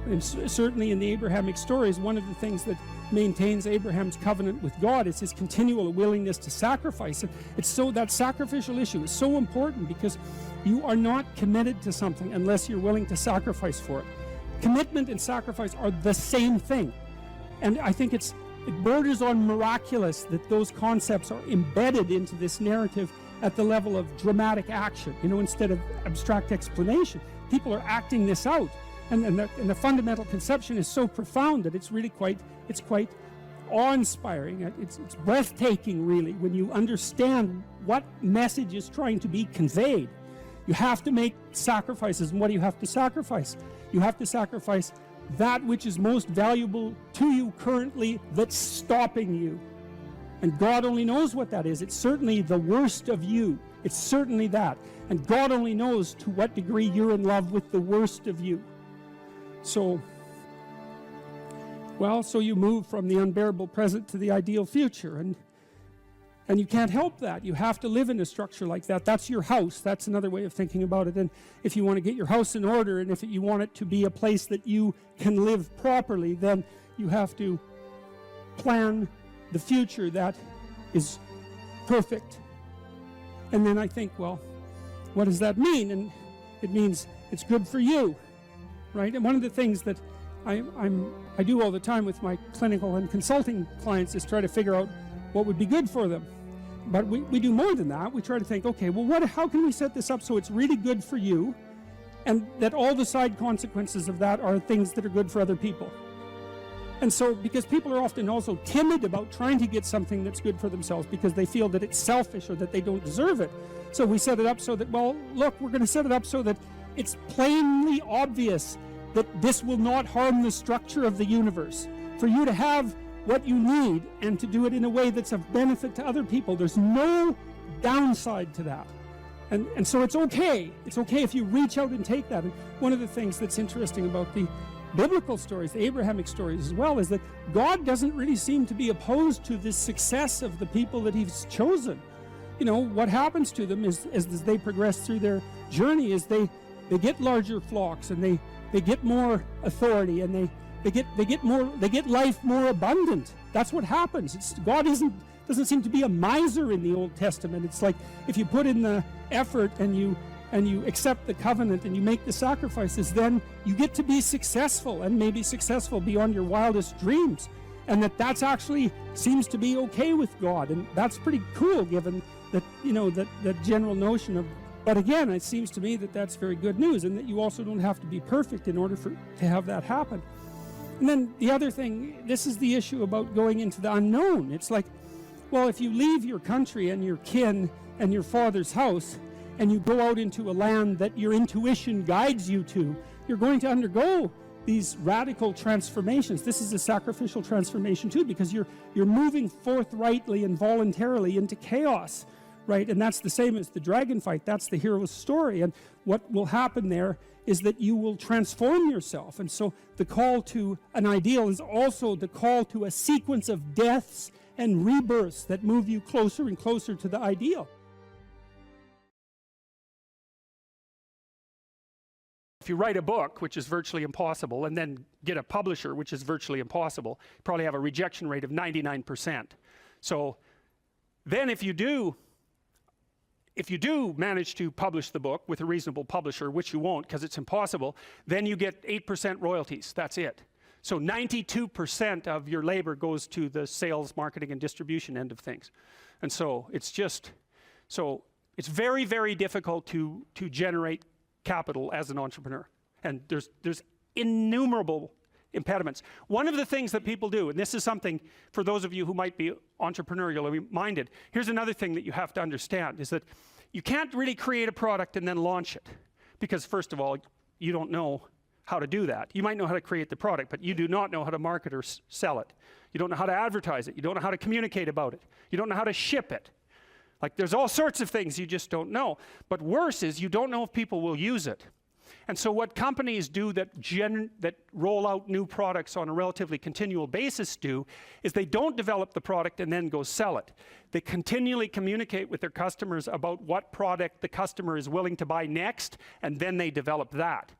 And certainly in the Abrahamic stories, one of the things that maintains Abraham's covenant with God is his continual willingness to sacrifice. And it's so, that sacrificial issue is so important, because you are not committed to something unless you're willing to sacrifice for it. Commitment and sacrifice are the same thing. And I think it borders on miraculous that those concepts are embedded into this narrative at the level of dramatic action, you know, instead of abstract explanation. People are acting this out. And the fundamental conception is so profound that it's really quite awe-inspiring. It's breathtaking, really, when you understand what message is trying to be conveyed. You have to make sacrifices, and what do you have to sacrifice? You have to sacrifice that which is most valuable to you currently, that's stopping you. And God only knows what that is. It's certainly the worst of you. It's certainly that. And God only knows to what degree you're in love with the worst of you. So you move from the unbearable present to the ideal future, and you can't help that. You have to live in a structure like that. That's your house. That's another way of thinking about it. And if you want to get your house in order, and if you want it to be a place that you can live properly, then you have to plan the future that is perfect. And then I think, well, what does that mean? And it means it's good for you. Right? And one of the things that I do all the time with my clinical and consulting clients is try to figure out what would be good for them. But we do more than that. We try to think, okay, well, how can we set this up so it's really good for you, and that all the side consequences of that are things that are good for other people. And so, because people are often also timid about trying to get something that's good for themselves because they feel that it's selfish or that they don't deserve it. So we set it up so that, well, look, we're going to set it up so that it's plainly obvious that this will not harm the structure of the universe. For you to have what you need and to do it in a way that's of benefit to other people, there's no downside to that. And so it's okay. It's okay if you reach out and take that. And one of the things that's interesting about the biblical stories, the Abrahamic stories as well, is that God doesn't really seem to be opposed to the success of the people that he's chosen. You know, what happens to them is as they progress through their journey is they get larger flocks, and they get more authority, and they get life more abundant. That's what happens. God doesn't seem to be a miser in the Old Testament. It's like if you put in the effort and you accept the covenant and you make the sacrifices, then you get to be successful, and maybe successful beyond your wildest dreams. And that's actually seems to be okay with God, and that's pretty cool, given that, you know, that general notion of. But again, it seems to me that that's very good news, and that you also don't have to be perfect in order to have that happen. And then the other thing, this is the issue about going into the unknown. It's like, well, if you leave your country and your kin and your father's house, and you go out into a land that your intuition guides you to, you're going to undergo these radical transformations. This is a sacrificial transformation too, because you're moving forthrightly and voluntarily into chaos. Right? And that's the same as the dragon fight. That's the hero's story. And what will happen there is that you will transform yourself. And so the call to an ideal is also the call to a sequence of deaths and rebirths that move you closer and closer to the ideal. If you write a book, which is virtually impossible, and then get a publisher, which is virtually impossible, you probably have a rejection rate of 99%. So then if you do manage to publish the book with a reasonable publisher, which you won't because it's impossible, then you get 8% royalties. That's it. So 92% of your labor goes to the sales, marketing, and distribution end of things. And so it's very, very difficult to generate capital as an entrepreneur. And there's innumerable impediments. One of the things that people do, and this is something for those of you who might be entrepreneurially minded, here's another thing that you have to understand, is that you can't really create a product and then launch it, because first of all, you don't know how to do that. You might know how to create the product, but you do not know how to market or sell it. You don't know how to advertise it. You don't know how to communicate about it. You don't know how to ship it. Like, there's all sorts of things you just don't know. But worse is you don't know if people will use it. And so what companies do that roll out new products on a relatively continual basis do is they don't develop the product and then go sell it. They continually communicate with their customers about what product the customer is willing to buy next, and then they develop that.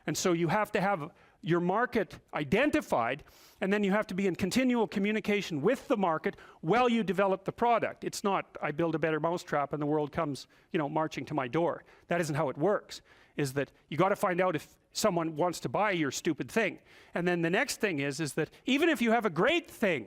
And so you have to have your market identified, and then you have to be in continual communication with the market while you develop the product. It's not, I build a better mousetrap and the world comes, you know, marching to my door. That isn't how it works. Is that you got to find out if someone wants to buy your stupid thing. And then the next thing is that even if you have a great thing,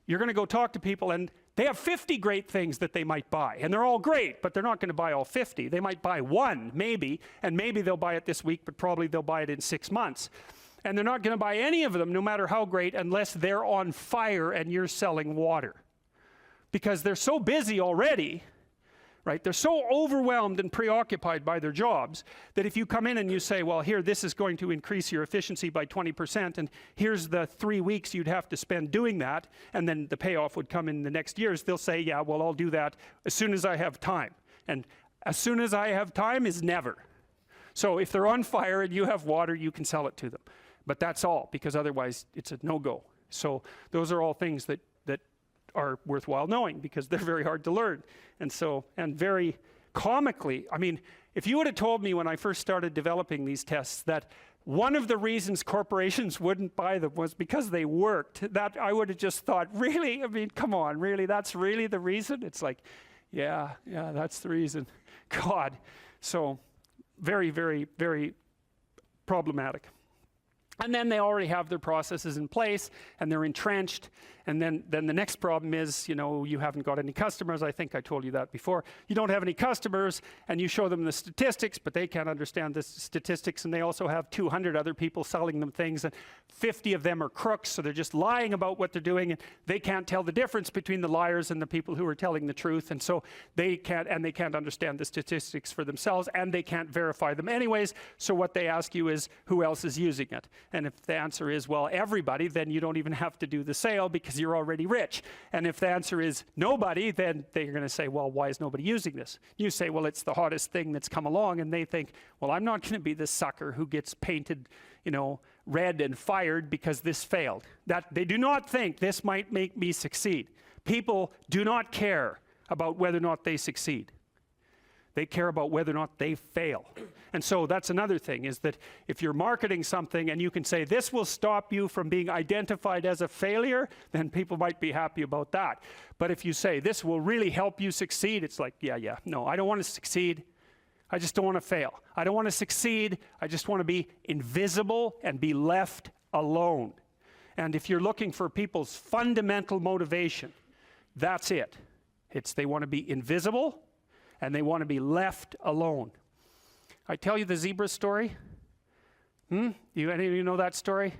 you're going to go talk to people and they have 50 great things that they might buy. And they're all great, but they're not going to buy all 50. They might buy one, maybe, and maybe they'll buy it this week, but probably they'll buy it in 6 months. And they're not going to buy any of them, no matter how great, unless they're on fire and you're selling water. Because they're so busy already, right? They're so overwhelmed and preoccupied by their jobs that if you come in and you say, well, here, this is going to increase your efficiency by 20%, and here's the 3 weeks you'd have to spend doing that, and then the payoff would come in the next years, they'll say, yeah, well, I'll do that as soon as I have time. And as soon as I have time is never. So if they're on fire and you have water, you can sell it to them. But that's all, because otherwise it's a no-go. So those are all things that are worthwhile knowing, because they're very hard to learn. And so, and very comically, I mean, if you would have told me when I first started developing these tests that one of the reasons corporations wouldn't buy them was because they worked, that I would have just thought, really? I mean, come on, really? That's really the reason? It's like, yeah, that's the reason. God. So very, very, very problematic. And then they already have their processes in place and they're entrenched. And then the next problem is, you know, you haven't got any customers. I think I told you that before. You don't have any customers and you show them the statistics, but they can't understand the statistics. And they also have 200 other people selling them things, and 50 of them are crooks. So they're just lying about what they're doing, and they can't tell the difference between the liars and the people who are telling the truth. And so they can't understand the statistics for themselves, and they can't verify them anyways. So what they ask you is, who else is using it? And if the answer is, well, everybody, then you don't even have to do the sale because you're already rich. And if the answer is nobody, then they're going to say, well, why is nobody using this? You say, well, it's the hottest thing that's come along. And they think, well, I'm not going to be the sucker who gets painted, you know, red and fired because this failed. That they do not think this might make me succeed. People do not care about whether or not they succeed. They care about whether or not they fail. And so that's another thing, is that if you're marketing something and you can say this will stop you from being identified as a failure, then people might be happy about that. But if you say this will really help you succeed, it's like, yeah, no, I don't want to succeed. I just don't want to fail. I don't want to succeed. I just want to be invisible and be left alone. And if you're looking for people's fundamental motivation, that's it. It's they want to be invisible and they want to be left alone. I tell you the zebra story? Any of you know that story?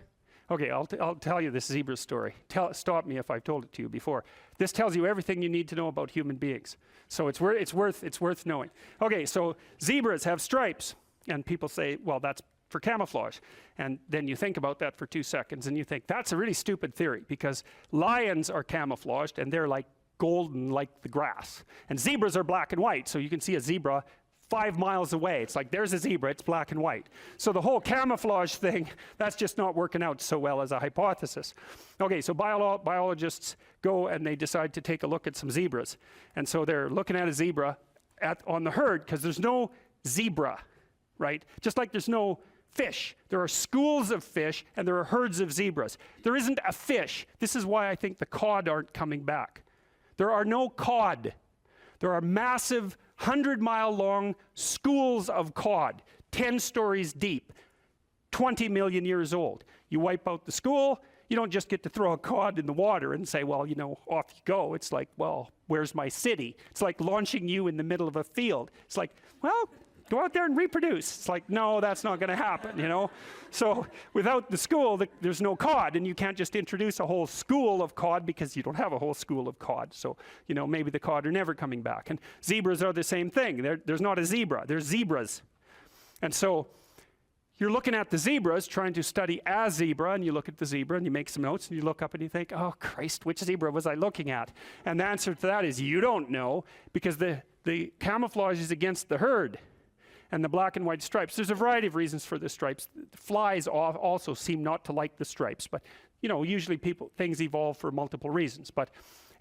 Okay, I'll tell you this zebra story. Stop me if I've told it to you before. This tells you everything you need to know about human beings. So it's worth knowing. Okay, so zebras have stripes, and people say, well, that's for camouflage. And then you think about that for 2 seconds, and you think, that's a really stupid theory, because lions are camouflaged, and they're like golden like the grass. And zebras are black and white, so you can see a zebra 5 miles away. It's like, there's a zebra, it's black and white. So the whole camouflage thing, that's just not working out so well as a hypothesis. Okay, so biologists go and they decide to take a look at some zebras. And so they're looking at a zebra on the herd, because there's no zebra, right? Just like there's no fish. There are schools of fish and there are herds of zebras. There isn't a fish. This is why I think the cod aren't coming back. There are no cod. There are massive 100-mile-long schools of cod, 10 stories deep, 20 million years old. You wipe out the school, you don't just get to throw a cod in the water and say, well, you know, off you go. It's like, well, where's my city? It's like launching you in the middle of a field. It's like, well, go out there and reproduce. It's like, no, that's not going to happen, you know? So without the school, there's no cod, and you can't just introduce a whole school of cod because you don't have a whole school of cod. So, you know, maybe the cod are never coming back. And zebras are the same thing. There's not a zebra. There's zebras. And so you're looking at the zebras, trying to study a zebra, and you look at the zebra and you make some notes and you look up and you think, oh, Christ, which zebra was I looking at? And the answer to that is you don't know, because the camouflage is against the herd. And the black and white stripes. There's a variety of reasons for the stripes. Flies also seem not to like the stripes, but you know, usually things evolve for multiple reasons. But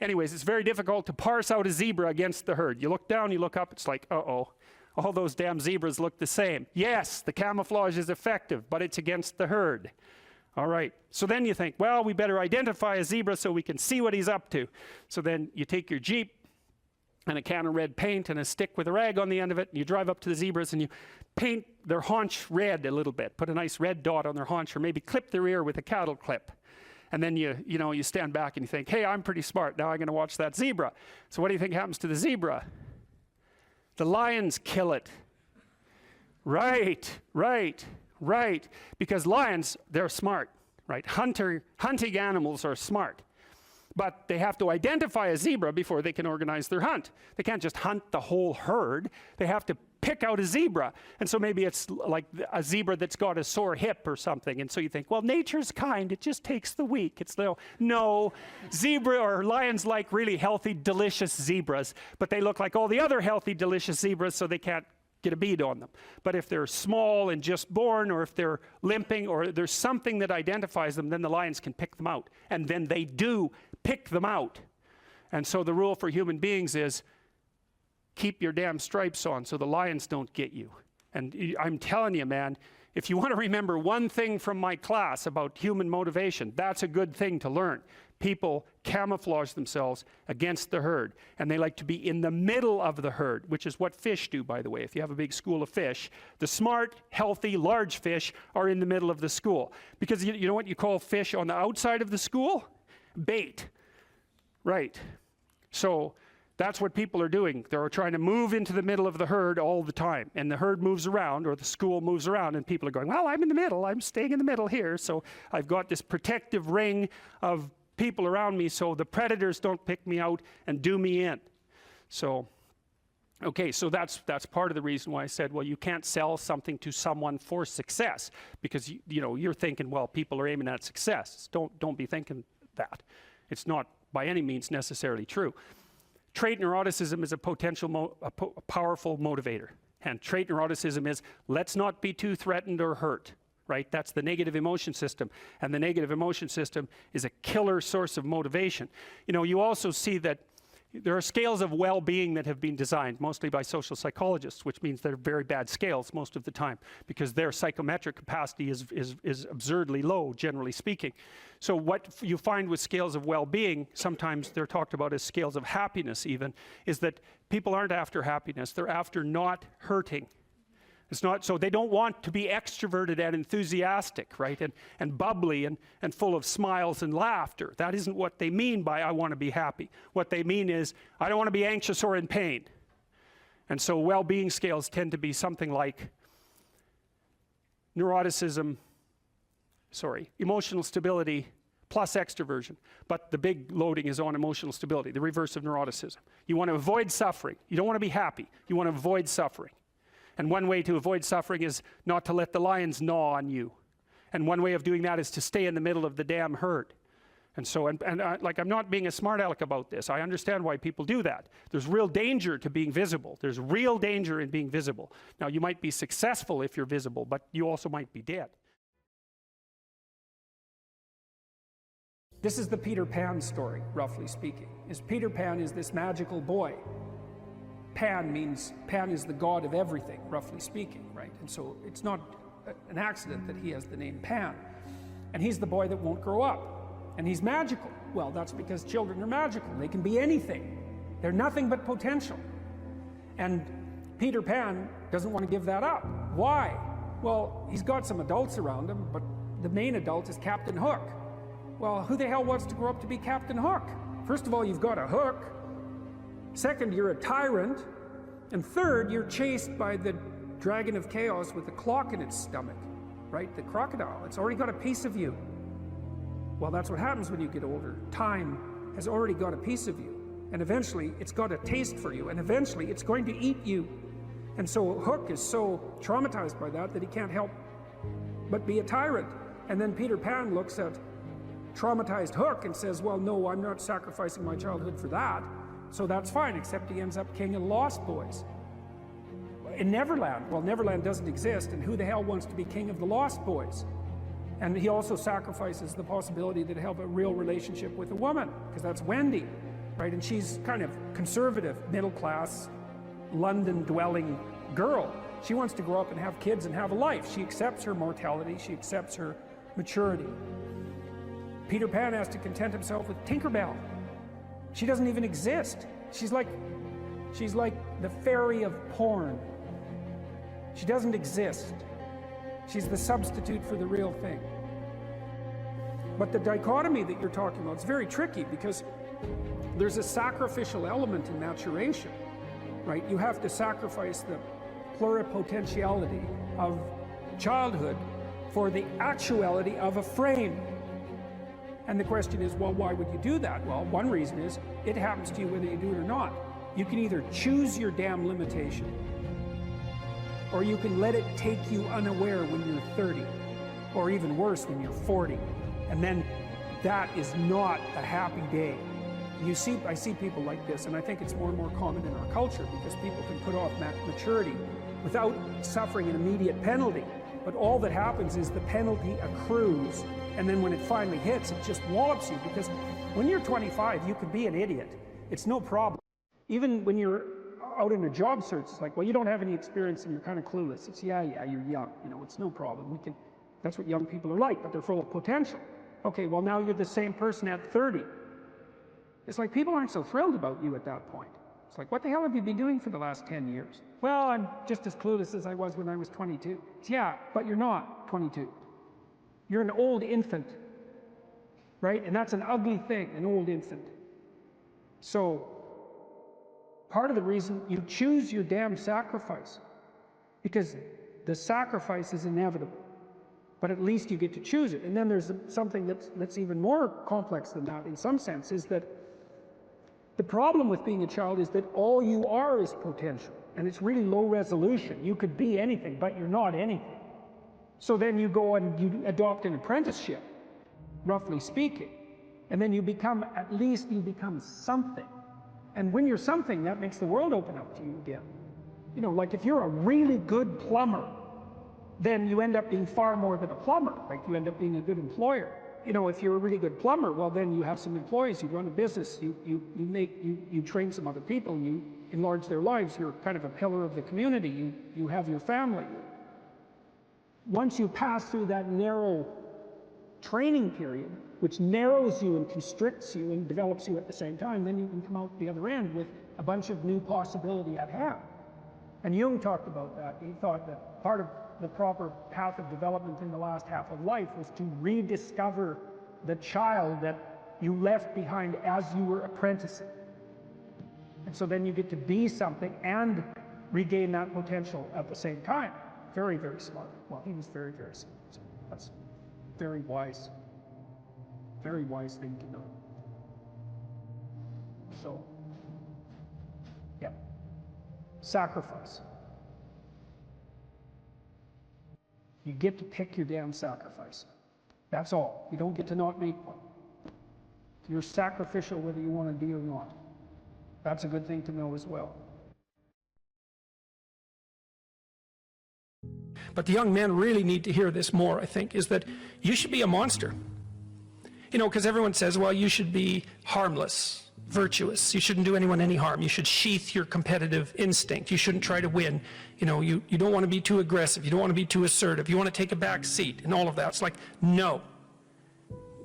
anyways, it's very difficult to parse out a zebra against the herd. You look down, you look up, it's like, uh-oh, all those damn zebras look the same. Yes, the camouflage is effective, but it's against the herd. All right, so then you think, well, we better identify a zebra so we can see what he's up to. So then you take your Jeep and a can of red paint and a stick with a rag on the end of it, and you drive up to the zebras and you paint their haunch red a little bit, put a nice red dot on their haunch, or maybe clip their ear with a cattle clip. And then you stand back and you think, hey, I'm pretty smart, now I'm going to watch that zebra. So what do you think happens to the zebra? The lions kill it. Right. Because lions, they're smart, right? Hunting animals are smart. But they have to identify a zebra before they can organize their hunt. They can't just hunt the whole herd. They have to pick out a zebra. And so maybe it's like a zebra that's got a sore hip or something. And so you think, well, nature's kind. It just takes the weak. It's no, zebra or lions like really healthy, delicious zebras. But they look like all the other healthy, delicious zebras, so they can't get a bead on them. But if they're small and just born, or if they're limping, or there's something that identifies them, then the lions can pick them out. And then they do pick them out. And so the rule for human beings is keep your damn stripes on so the lions don't get you. And I'm telling you, man, if you want to remember one thing from my class about human motivation, that's a good thing to learn. People camouflage themselves against the herd, and they like to be in the middle of the herd, which is what fish do, by the way. If you have a big school of fish, the smart, healthy, large fish are in the middle of the school. Because you know what you call fish on the outside of the school? Bait. Right. So that's what people are doing. They're trying to move into the middle of the herd all the time. And the herd moves around, or the school moves around, and people are going, well, I'm in the middle. I'm staying in the middle here. So I've got this protective ring of people around me so the predators don't pick me out and do me in. So, okay, so that's part of the reason why I said, well, you can't sell something to someone for success, because you're thinking, well, people are aiming at success. Don't be thinking that. It's not by any means necessarily true. Trait neuroticism is a powerful motivator. And trait neuroticism is, let's not be too threatened or hurt. Right? That's the negative emotion system. And the negative emotion system is a killer source of motivation. You also see that there are scales of well-being that have been designed, mostly by social psychologists, which means they're very bad scales most of the time, because their psychometric capacity is absurdly low, generally speaking. So what you find with scales of well-being, sometimes they're talked about as scales of happiness even, is that people aren't after happiness, they're after not hurting. It's not, so they don't want to be extroverted and enthusiastic, right? And bubbly and full of smiles and laughter. That isn't what they mean by I want to be happy. What they mean is I don't want to be anxious or in pain. And so well-being scales tend to be something like emotional stability plus extroversion. But the big loading is on emotional stability, the reverse of neuroticism. You want to avoid suffering. You don't want to be happy. You want to avoid suffering. And one way to avoid suffering is not to let the lions gnaw on you. And one way of doing that is to stay in the middle of the damn herd. And so, like, I'm not being a smart aleck about this. I understand why people do that. There's real danger to being visible. There's real danger in being visible. Now, you might be successful if you're visible, but you also might be dead. This is the Peter Pan story, roughly speaking. Peter Pan is this magical boy. Pan is the god of everything, roughly speaking, right? And so it's not an accident that he has the name Pan. And he's the boy that won't grow up. And he's magical. Well, that's because children are magical. They can be anything. They're nothing but potential. And Peter Pan doesn't want to give that up. Why? Well, he's got some adults around him, but the main adult is Captain Hook. Well, who the hell wants to grow up to be Captain Hook? First of all, you've got a hook. Second, you're a tyrant. And third, you're chased by the dragon of chaos with a clock in its stomach, right? The crocodile. It's already got a piece of you. Well, that's what happens when you get older. Time has already got a piece of you. And eventually, it's got a taste for you. And eventually, it's going to eat you. And so Hook is so traumatized by that he can't help but be a tyrant. And then Peter Pan looks at traumatized Hook and says, well, no, I'm not sacrificing my childhood for that. So that's fine, except he ends up king of the Lost Boys. In Neverland, well, Neverland doesn't exist, and who the hell wants to be king of the Lost Boys? And he also sacrifices the possibility that he'll have a real relationship with a woman, because that's Wendy, right? And she's kind of conservative, middle class, London-dwelling girl. She wants to grow up and have kids and have a life. She accepts her mortality. She accepts her maturity. Peter Pan has to content himself with Tinkerbell. She doesn't even exist. She's like the fairy of porn. She doesn't exist. She's the substitute for the real thing. But the dichotomy that you're talking about is very tricky, because there's a sacrificial element in maturation, right? You have to sacrifice the pluripotentiality of childhood for the actuality of a frame. And the question is, well, why would you do that? Well, one reason is it happens to you whether you do it or not. You can either choose your damn limitation, or you can let it take you unaware when you're 30, or even worse, when you're 40. And then that is not a happy day. I see people like this, and I think it's more and more common in our culture, because people can put off maturity without suffering an immediate penalty. But all that happens is the penalty accrues, and then when it finally hits, it just wallops you. Because when you're 25, you could be an idiot. It's no problem. Even when you're out in a job search, it's like, well, you don't have any experience and you're kind of clueless. It's, yeah, you're young. You know, it's no problem. That's what young people are like, but they're full of potential. Okay, well, now you're the same person at 30. It's like people aren't so thrilled about you at that point. It's like, what the hell have you been doing for the last 10 years? Well, I'm just as clueless as I was when I was 22. Yeah, but you're not 22. You're an old infant, right? And that's an ugly thing, an old infant. So, part of the reason you choose your damn sacrifice, because the sacrifice is inevitable, but at least you get to choose it. And then there's something that's even more complex than that in some sense, is that the problem with being a child is that all you are is potential, and it's really low resolution. You could be anything, but you're not anything. So then you go and you adopt an apprenticeship, roughly speaking, and then at least you become something. And when you're something, that makes the world open up to you again. You know, like if you're a really good plumber, then you end up being far more than a plumber. Like you end up being a good employer. You know, if you're a really good plumber, well, then you have some employees, you run a business, you train some other people, you enlarge their lives, you're kind of a pillar of the community, you have your family. Once you pass through that narrow training period, which narrows you and constricts you and develops you at the same time, then you can come out the other end with a bunch of new possibility at hand. And Jung talked about that. He thought that part of the proper path of development in the last half of life was to rediscover the child that you left behind as you were apprenticing. And so then you get to be something and regain that potential at the same time. Very, very smart. Well, he was very, very smart. So that's very wise thing to know. So, yeah. Sacrifice. You get to pick your damn sacrifice. That's all. You don't get to not make one. You're sacrificial whether you want to be or not. That's a good thing to know as well. But the young men really need to hear this more, I think, is that you should be a monster. You know, because everyone says, well, you should be harmless, virtuous. You shouldn't do anyone any harm. You should sheath your competitive instinct. You shouldn't try to win. You know, you don't want to be too aggressive. You don't want to be too assertive. You want to take a back seat and all of that. It's like, no.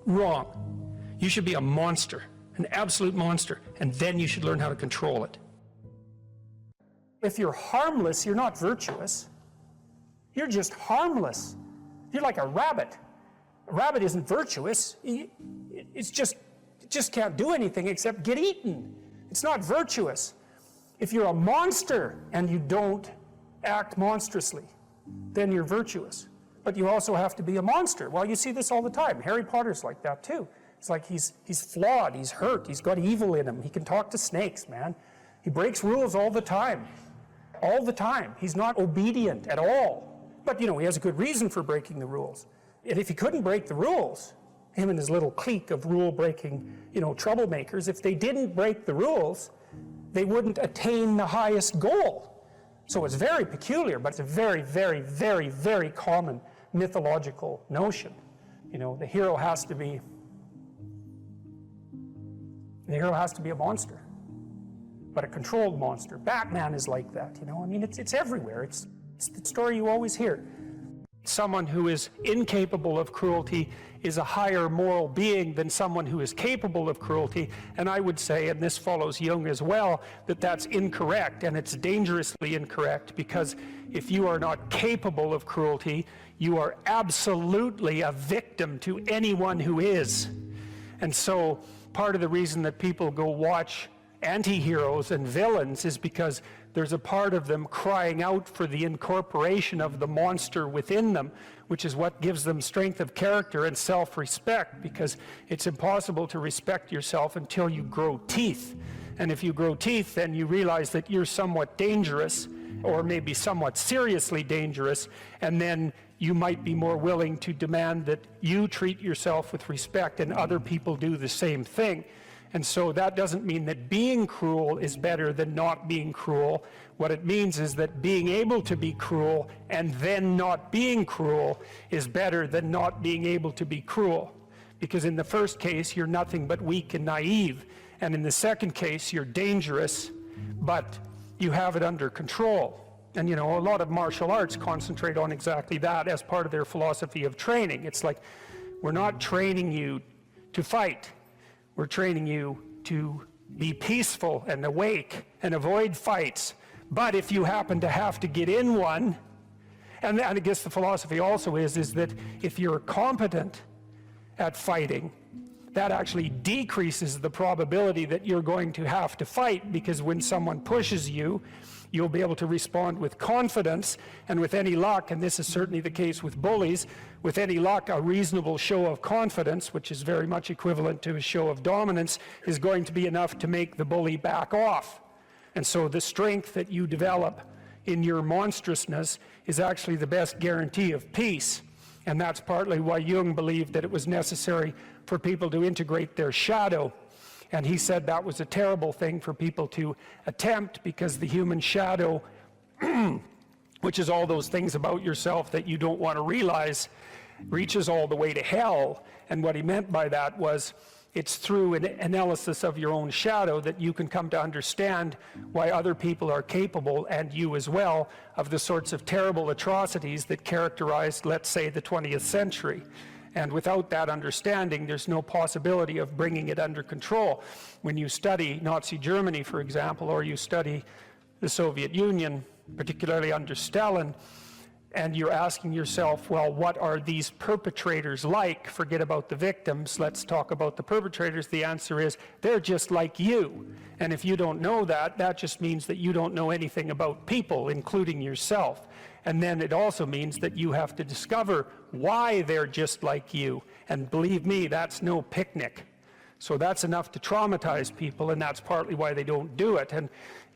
Wrong. You should be a monster, an absolute monster, and then you should learn how to control it. If you're harmless, you're not virtuous. You're just harmless. You're like a rabbit. A rabbit isn't virtuous. It just can't do anything except get eaten. It's not virtuous. If you're a monster and you don't act monstrously, then you're virtuous. But you also have to be a monster. Well, you see this all the time. Harry Potter's like that too. It's like he's flawed, he's hurt, he's got evil in him. He can talk to snakes, man. He breaks rules all the time. All the time. He's not obedient at all. But, you know, he has a good reason for breaking the rules. And if he couldn't break the rules, him and his little clique of rule-breaking, you know, troublemakers, if they didn't break the rules, they wouldn't attain the highest goal. So it's very peculiar, but it's a very, very, very, very common mythological notion. You know, the hero has to be a monster. but a controlled monster. Batman is like that, you know? I mean, it's everywhere. It's the story you always hear. Someone who is incapable of cruelty is a higher moral being than someone who is capable of cruelty. And I would say, and this follows Jung as well, that that's incorrect, and it's dangerously incorrect, because if you are not capable of cruelty, you are absolutely a victim to anyone who is. And so part of the reason that people go watch anti-heroes and villains is because there's a part of them crying out for the incorporation of the monster within them, which is what gives them strength of character and self-respect, because it's impossible to respect yourself until you grow teeth. And if you grow teeth, then you realize that you're somewhat dangerous, or maybe somewhat seriously dangerous, and then you might be more willing to demand that you treat yourself with respect and other people do the same thing. And so that doesn't mean that being cruel is better than not being cruel. What it means is that being able to be cruel and then not being cruel is better than not being able to be cruel. Because in the first case, you're nothing but weak and naive. And in the second case, you're dangerous, but you have it under control. And you know, a lot of martial arts concentrate on exactly that as part of their philosophy of training. It's like, we're not training you to fight. We're training you to be peaceful and awake and avoid fights. But if you happen to have to get in one, and I guess the philosophy also is that if you're competent at fighting, that actually decreases the probability that you're going to have to fight, because when someone pushes you, you'll be able to respond with confidence, and with any luck, and this is certainly the case with bullies, with any luck, a reasonable show of confidence, which is very much equivalent to a show of dominance, is going to be enough to make the bully back off. And so the strength that you develop in your monstrousness is actually the best guarantee of peace. And that's partly why Jung believed that it was necessary for people to integrate their shadow. And he said that was a terrible thing for people to attempt, because the human shadow, which is all those things about yourself that you don't want to realize, reaches all the way to hell. And what he meant by that was, it's through an analysis of your own shadow that you can come to understand why other people are capable, and you as well, of the sorts of terrible atrocities that characterized, let's say, the 20th century. And without that understanding, there's no possibility of bringing it under control. When you study Nazi Germany, for example, or you study the Soviet Union, particularly under Stalin, and you're asking yourself, well, what are these perpetrators like? Forget about the victims, let's talk about the perpetrators. The answer is, they're just like you. And if you don't know that, that just means that you don't know anything about people, including yourself. And then it also means that you have to discover why they're just like you. And believe me, that's no picnic. So that's enough to traumatize people, and that's partly why they don't do it. And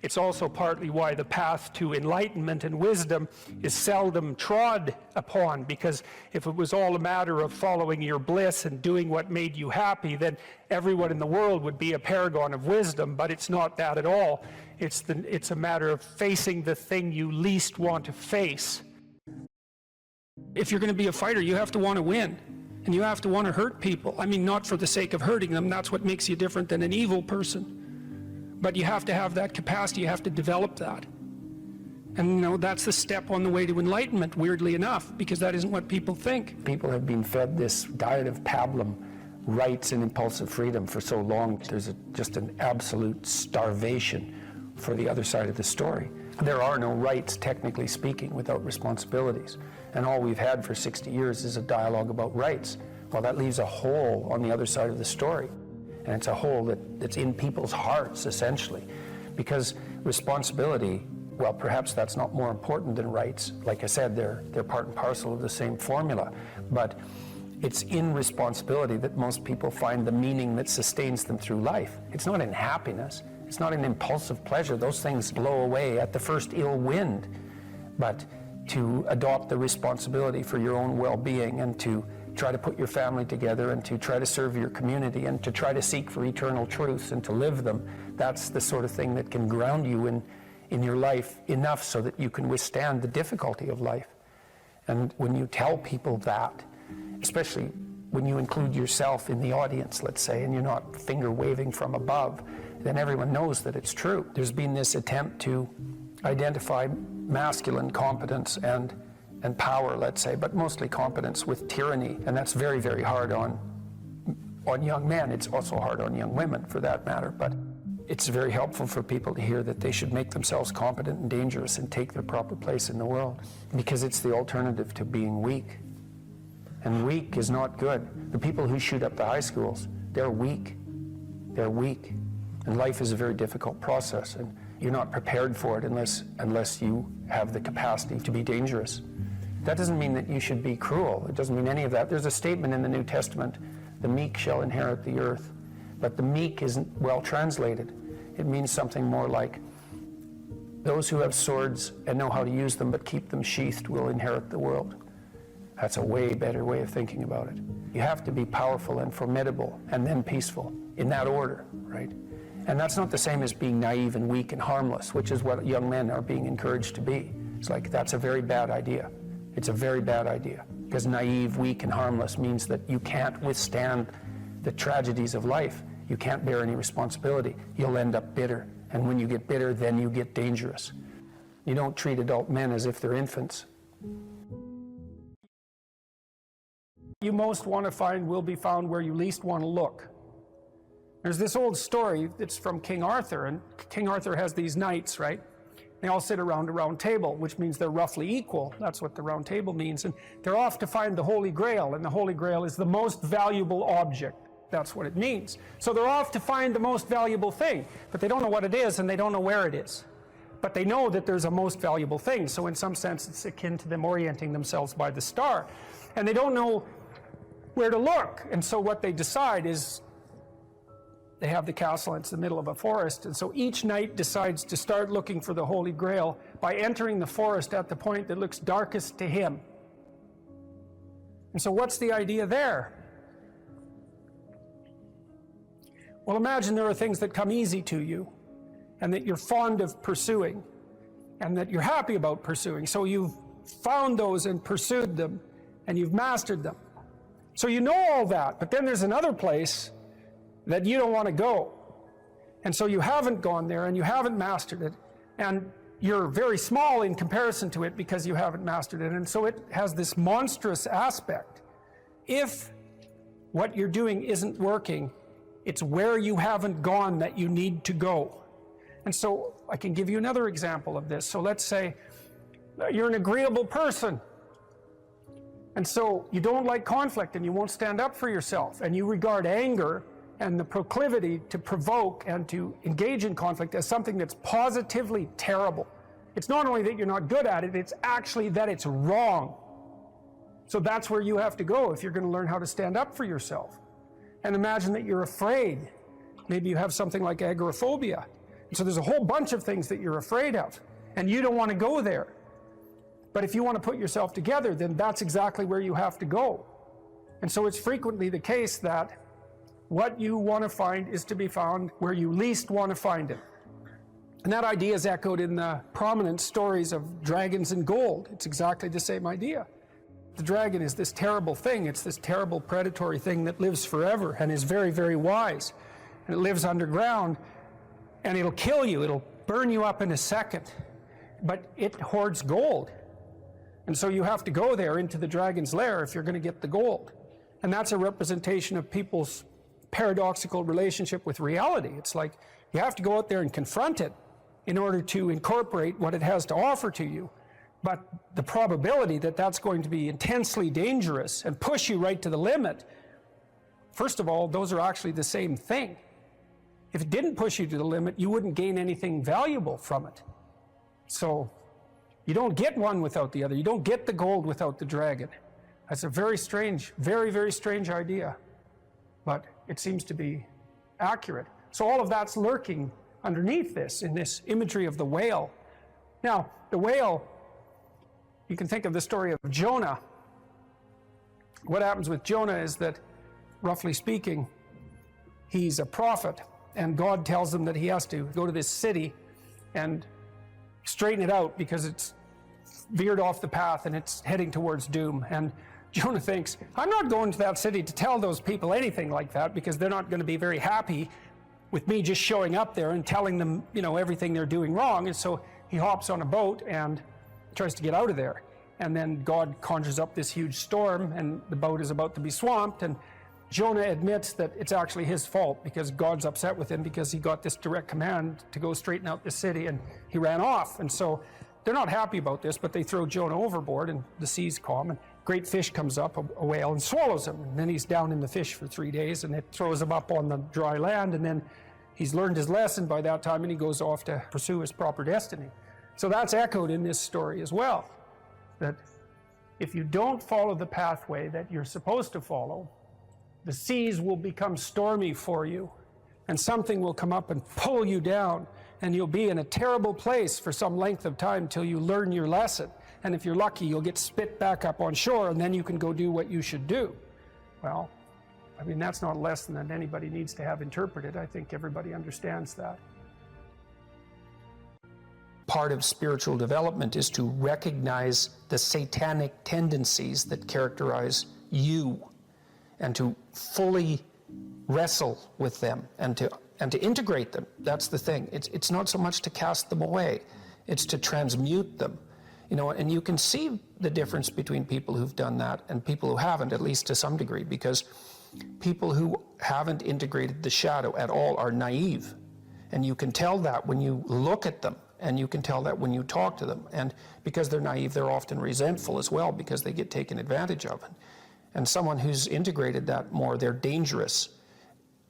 it's also partly why the path to enlightenment and wisdom is seldom trod upon, because if it was all a matter of following your bliss and doing what made you happy, then everyone in the world would be a paragon of wisdom. But it's not that at all. It's a matter of facing the thing you least want to face. If you're going to be a fighter, you have to want to win. And you have to want to hurt people. I mean, not for the sake of hurting them. That's what makes you different than an evil person. But you have to have that capacity. You have to develop that. And, you know, that's the step on the way to enlightenment, weirdly enough, because that isn't what people think. People have been fed this diet of pablum, rights and impulsive freedom, for so long. There's just an absolute starvation for the other side of the story. There are no rights, technically speaking, without responsibilities. And all we've had for 60 years is a dialogue about rights. Well, that leaves a hole on the other side of the story. And it's a hole that's in people's hearts, essentially. Because responsibility, well, perhaps that's not more important than rights. Like I said, they're part and parcel of the same formula. But it's in responsibility that most people find the meaning that sustains them through life. It's not in happiness. It's not an impulsive pleasure. Those things blow away at the first ill wind. But to adopt the responsibility for your own well-being, and to try to put your family together, and to try to serve your community, and to try to seek for eternal truths and to live them, that's the sort of thing that can ground you in your life enough so that you can withstand the difficulty of life. And when you tell people that, especially when you include yourself in the audience, let's say, and you're not finger waving from above, then everyone knows that it's true. There's been this attempt to identify masculine competence and power, let's say, but mostly competence with tyranny, and that's very, very hard on young men. It's also hard on young women, for that matter, but it's very helpful for people to hear that they should make themselves competent and dangerous and take their proper place in the world, because it's the alternative to being weak. And weak is not good. The people who shoot up the high schools, they're weak. They're weak. And life is a very difficult process, and you're not prepared for it unless you have the capacity to be dangerous. That doesn't mean that you should be cruel. It doesn't mean any of that. There's a statement in the New Testament, the meek shall inherit the earth. But the meek isn't well translated. It means something more like, those who have swords and know how to use them but keep them sheathed will inherit the world. That's a way better way of thinking about it. You have to be powerful and formidable and then peaceful, in that order, right? And that's not the same as being naive and weak and harmless, which is what young men are being encouraged to be. It's like, that's a very bad idea. It's a very bad idea, because naive, weak, and harmless means that you can't withstand the tragedies of life. You can't bear any responsibility. You'll end up bitter. And when you get bitter, then you get dangerous. You don't treat adult men as if they're infants. You most want to find will be found where you least want to look. There's this old story that's from King Arthur, and King Arthur has these knights, right? They all sit around a round table, which means they're roughly equal. That's what the round table means. And they're off to find the Holy Grail, and the Holy Grail is the most valuable object. That's what it means. So they're off to find the most valuable thing, but they don't know what it is, and they don't know where it is. But they know that there's a most valuable thing, so in some sense it's akin to them orienting themselves by the star. And they don't know where to look, and so what they decide is, they have the castle, and it's the middle of a forest, and so each knight decides to start looking for the Holy Grail by entering the forest at the point that looks darkest to him. And so what's the idea there? Well, imagine there are things that come easy to you, and that you're fond of pursuing, and that you're happy about pursuing. So you've found those and pursued them, and you've mastered them. So you know all that, but then there's another place that you don't want to go. And so you haven't gone there, and you haven't mastered it, and you're very small in comparison to it because you haven't mastered it, and so it has this monstrous aspect. If what you're doing isn't working, it's where you haven't gone that you need to go. And so I can give you another example of this. So let's say you're an agreeable person, and so you don't like conflict, and you won't stand up for yourself, and you regard anger and the proclivity to provoke and to engage in conflict as something that's positively terrible. It's not only that you're not good at it, it's actually that it's wrong. So that's where you have to go if you're going to learn how to stand up for yourself. And imagine that you're afraid. Maybe you have something like agoraphobia. So there's a whole bunch of things that you're afraid of, and you don't want to go there. But if you want to put yourself together, then that's exactly where you have to go. And so it's frequently the case that what you want to find is to be found where you least want to find it. And that idea is echoed in the prominent stories of dragons and gold. It's exactly the same idea. The dragon is this terrible thing. It's this terrible predatory thing that lives forever and is very, very wise. And it lives underground, and it'll kill you. It'll burn you up in a second. But it hoards gold. And so you have to go there into the dragon's lair if you're going to get the gold. And that's a representation of people's paradoxical relationship with reality. It's like you have to go out there and confront it in order to incorporate what it has to offer to you. But the probability that that's going to be intensely dangerous and push you right to the limit, first of all, those are actually the same thing. If it didn't push you to the limit, you wouldn't gain anything valuable from it. So you don't get one without the other. You don't get the gold without the dragon. That's a very strange, very, very strange idea. But it seems to be accurate. So all of that's lurking underneath this, in this imagery of the whale. Now, the whale, you can think of the story of Jonah. What happens with Jonah is that, roughly speaking, he's a prophet, and God tells him that he has to go to this city and straighten it out because it's veered off the path and it's heading towards doom. And Jonah thinks, I'm not going to that city to tell those people anything like that because they're not going to be very happy with me just showing up there and telling them, you know, everything they're doing wrong. And so he hops on a boat and tries to get out of there. And then God conjures up this huge storm and the boat is about to be swamped. And Jonah admits that it's actually his fault because God's upset with him because he got this direct command to go straighten out the city and he ran off. And so they're not happy about this, but they throw Jonah overboard and the sea's calm. And great fish comes up, a whale, and swallows him. And then he's down in the fish for 3 days and it throws him up on the dry land. And then he's learned his lesson by that time and he goes off to pursue his proper destiny. So that's echoed in this story as well. That if you don't follow the pathway that you're supposed to follow, the seas will become stormy for you and something will come up and pull you down and you'll be in a terrible place for some length of time till you learn your lesson. And if you're lucky, you'll get spit back up on shore and then you can go do what you should do. Well, I mean, that's not a lesson that anybody needs to have interpreted. I think everybody understands that. Part of spiritual development is to recognize the satanic tendencies that characterize you and to fully wrestle with them and to integrate them. That's the thing. It's not so much to cast them away, it's to transmute them. You know, and you can see the difference between people who've done that and people who haven't, at least to some degree, because people who haven't integrated the shadow at all are naive. And you can tell that when you look at them, and you can tell that when you talk to them. And because they're naive, they're often resentful as well because they get taken advantage of. And someone who's integrated that more, they're dangerous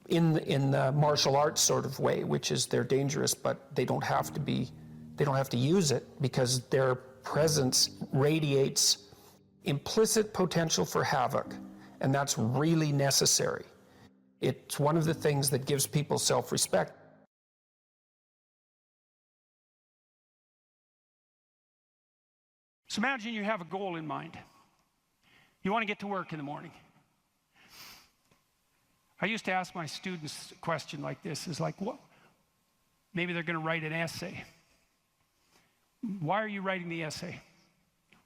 in the martial arts sort of way, which is they're dangerous, but they don't have to use it because their presence radiates implicit potential for havoc, and that's really necessary. It's one of the things that gives people self-respect. So imagine you have a goal in mind. You want to get to work in the morning. I used to ask my students a question like this, is like, what? Maybe they're going to write an essay. Why are you writing the essay?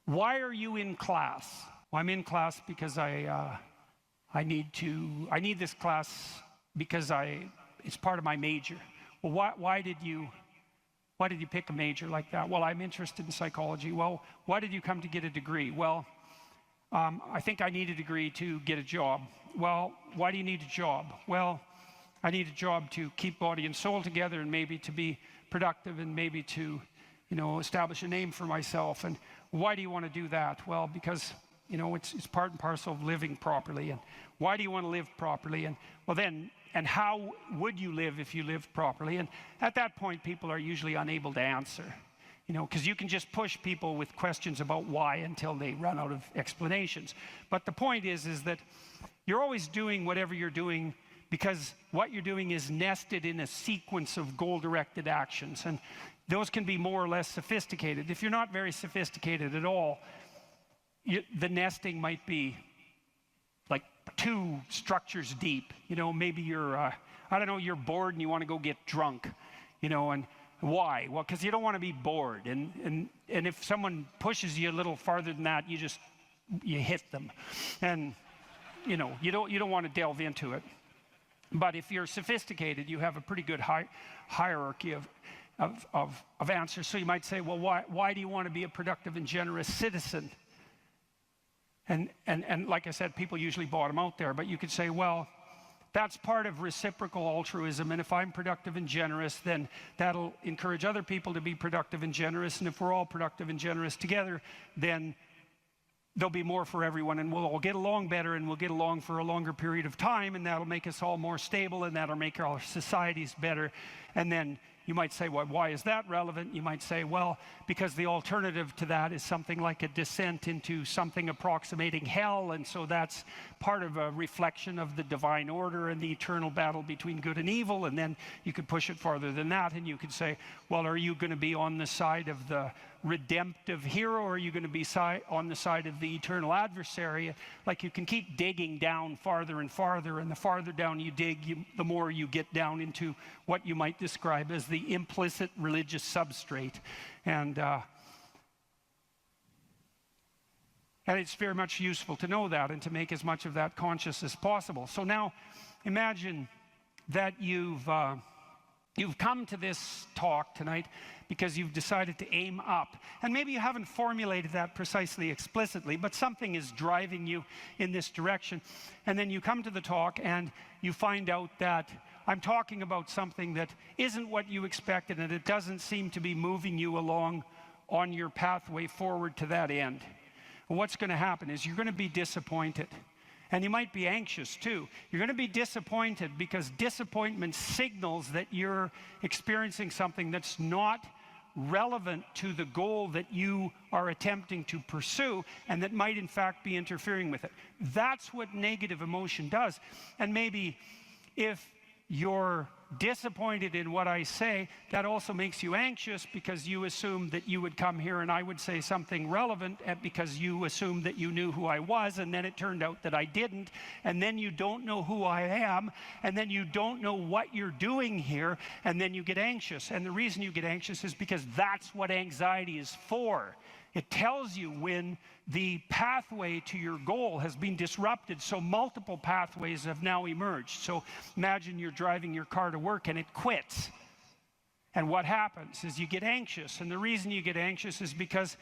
Why are you in class? Well, I'm in class because I need this class because it's part of my major. Well, why did you pick a major like that? Well, I'm interested in psychology. Well, why did you come to get a degree? Well, I think I need a degree to get a job. Well, why do you need a job? Well, I need a job to keep body and soul together and maybe to be productive and maybe to, you know, establish a name for myself. And why do you want to do that? Well, because, you know, it's part and parcel of living properly. And why do you want to live properly? And well then, and how would you live if you lived properly? And at that point, people are usually unable to answer, you know, because you can just push people with questions about why until they run out of explanations. But the point is that you're always doing whatever you're doing because what you're doing is nested in a sequence of goal-directed actions. And those can be more or less sophisticated. If you're not very sophisticated at all, the nesting might be like 2 structures deep. You know, maybe you're, I don't know, you're bored and you want to go get drunk, you know, and why? Well, because you don't want to be bored. And if someone pushes you a little farther than that, you hit them. And, you know, you don't want to delve into it. But if you're sophisticated, you have a pretty good hierarchy of answers. So you might say, well, why do you want to be a productive and generous citizen? And like I said, people usually bottom out there, but you could say, well, that's part of reciprocal altruism, and if I'm productive and generous, then that'll encourage other people to be productive and generous, and if we're all productive and generous together, then there'll be more for everyone, and we'll all get along better, and we'll get along for a longer period of time, and that'll make us all more stable, and that'll make our societies better. And then you might say, well, why is that relevant? You might say, well, because the alternative to that is something like a descent into something approximating hell, and so that's part of a reflection of the divine order and the eternal battle between good and evil. And then you could push it farther than that, and you could say, well, are you going to be on the side of the redemptive hero, or are you going to be on the side of the eternal adversary? Like, you can keep digging down farther and farther, and the farther down you dig, the more you get down into what you might describe as the implicit religious substrate. And And it's very much useful to know that and to make as much of that conscious as possible. So now imagine that you've come to this talk tonight because you've decided to aim up. And maybe you haven't formulated that precisely explicitly, but something is driving you in this direction. And then you come to the talk and you find out that I'm talking about something that isn't what you expected, and it doesn't seem to be moving you along on your pathway forward to that end. And what's going to happen is you're going to be disappointed. And you might be anxious too. You're going to be disappointed because disappointment signals that you're experiencing something that's not relevant to the goal that you are attempting to pursue, and that might in fact be interfering with it. That's what negative emotion does. And maybe if you're disappointed in what I say, that also makes you anxious because you assumed that you would come here and I would say something relevant, because you assumed that you knew who I was, and then it turned out that I didn't, and then you don't know who I am, and then you don't know what you're doing here, and then you get anxious. And the reason you get anxious is because that's what anxiety is for. It tells you when the pathway to your goal has been disrupted, so multiple pathways have now emerged. So imagine you're driving your car to work and it quits. And what happens is you get anxious. And the reason you get anxious is because,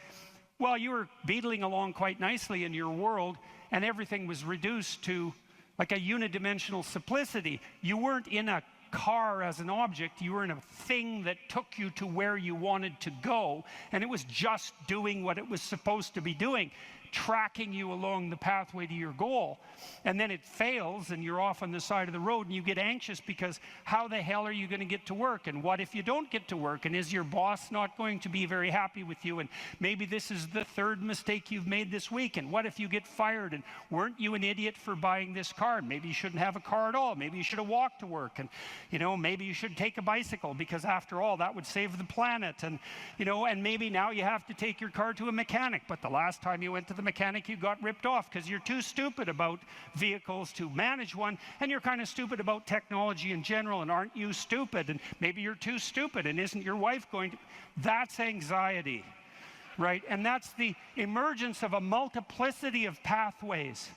well, you were beetling along quite nicely in your world and everything was reduced to like a unidimensional simplicity. You weren't in a car as an object, you were in a thing that took you to where you wanted to go, and it was just doing what it was supposed to be doing, tracking you along the pathway to your goal. And then it fails and you're off on the side of the road and you get anxious because how the hell are you going to get to work? And what if you don't get to work? And is your boss not going to be very happy with you? And maybe this is the third mistake you've made this week. And what if you get fired? And weren't you an idiot for buying this car? Maybe you shouldn't have a car at all. Maybe you should have walked to work. And, you know, maybe you should take a bicycle because after all, that would save the planet. And, you know, and maybe now you have to take your car to a mechanic. But the last time you went to the mechanic, you got ripped off because you're too stupid about vehicles to manage one, and you're kind of stupid about technology in general. And aren't you stupid? And maybe you're too stupid, and isn't your wife going to? That's anxiety, right? And that's the emergence of a multiplicity of pathways,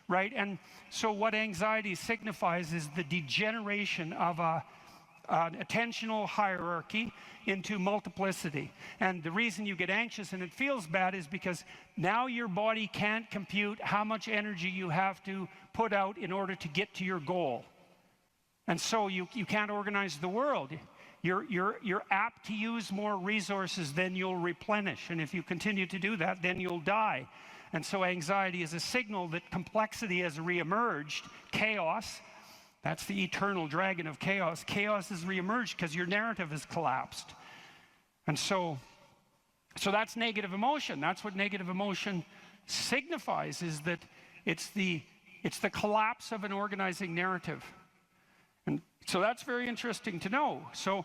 right? And so what anxiety signifies is the degeneration of an attentional hierarchy into multiplicity. And the reason you get anxious and it feels bad is because now your body can't compute how much energy you have to put out in order to get to your goal. And so you can't organize the world. You're apt to use more resources than you'll replenish. And if you continue to do that, then you'll die. And so anxiety is a signal that complexity has reemerged, chaos. That's the eternal dragon of chaos. Chaos has reemerged because your narrative has collapsed. And so that's negative emotion. That's what negative emotion signifies, is that it's the collapse of an organizing narrative. And so that's very interesting to know. So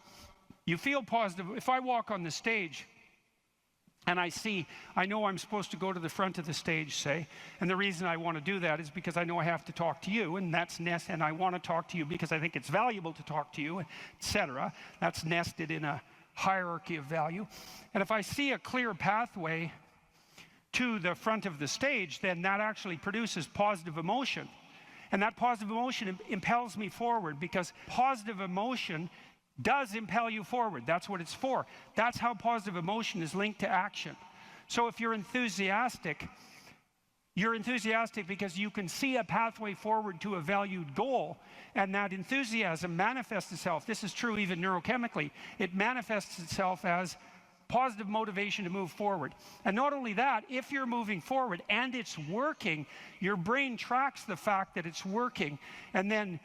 you feel positive. If I walk on the stage and I know I'm supposed to go to the front of the stage, say, and the reason I want to do that is because I know I have to talk to you, and that's and I want to talk to you because I think it's valuable to talk to you, etc. That's nested in a hierarchy of value. And if I see a clear pathway to the front of the stage, then that actually produces positive emotion. And that positive emotion impels me forward, because positive emotion does impel you forward. That's what it's for. That's how positive emotion is linked to action. So if you're enthusiastic because you can see a pathway forward to a valued goal, and that enthusiasm manifests itself. This is true even neurochemically. It manifests itself as positive motivation to move forward. And not only that, if you're moving forward and it's working, your brain tracks the fact that it's working, and then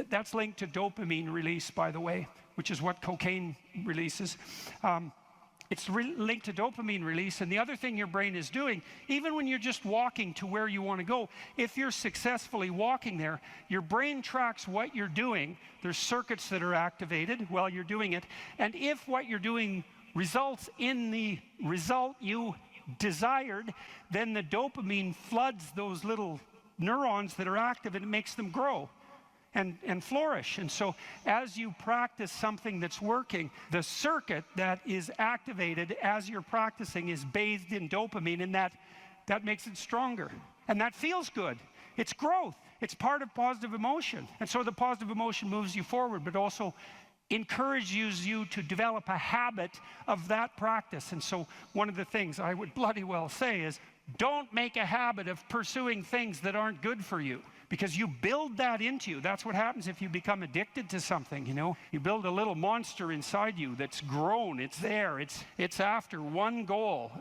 that's linked to dopamine release, by the way, which is what cocaine releases. It's linked to dopamine release. And the other thing your brain is doing, even when you're just walking to where you want to go, if you're successfully walking there, your brain tracks what you're doing. There's circuits that are activated while you're doing it. And if what you're doing results in the result you desired, then the dopamine floods those little neurons that are active, and it makes them grow and flourish. And so as you practice something that's working, the circuit that is activated as you're practicing is bathed in dopamine, and that that makes it stronger. And that feels good. It's growth. It's part of positive emotion. And so the positive emotion moves you forward, but also encourages you to develop a habit of that practice. And so one of the things I would bloody well say is, don't make a habit of pursuing things that aren't good for you, because you build that into you. That's what happens if you become addicted to something, you know. You build a little monster inside you that's grown. It's there. It's after one goal,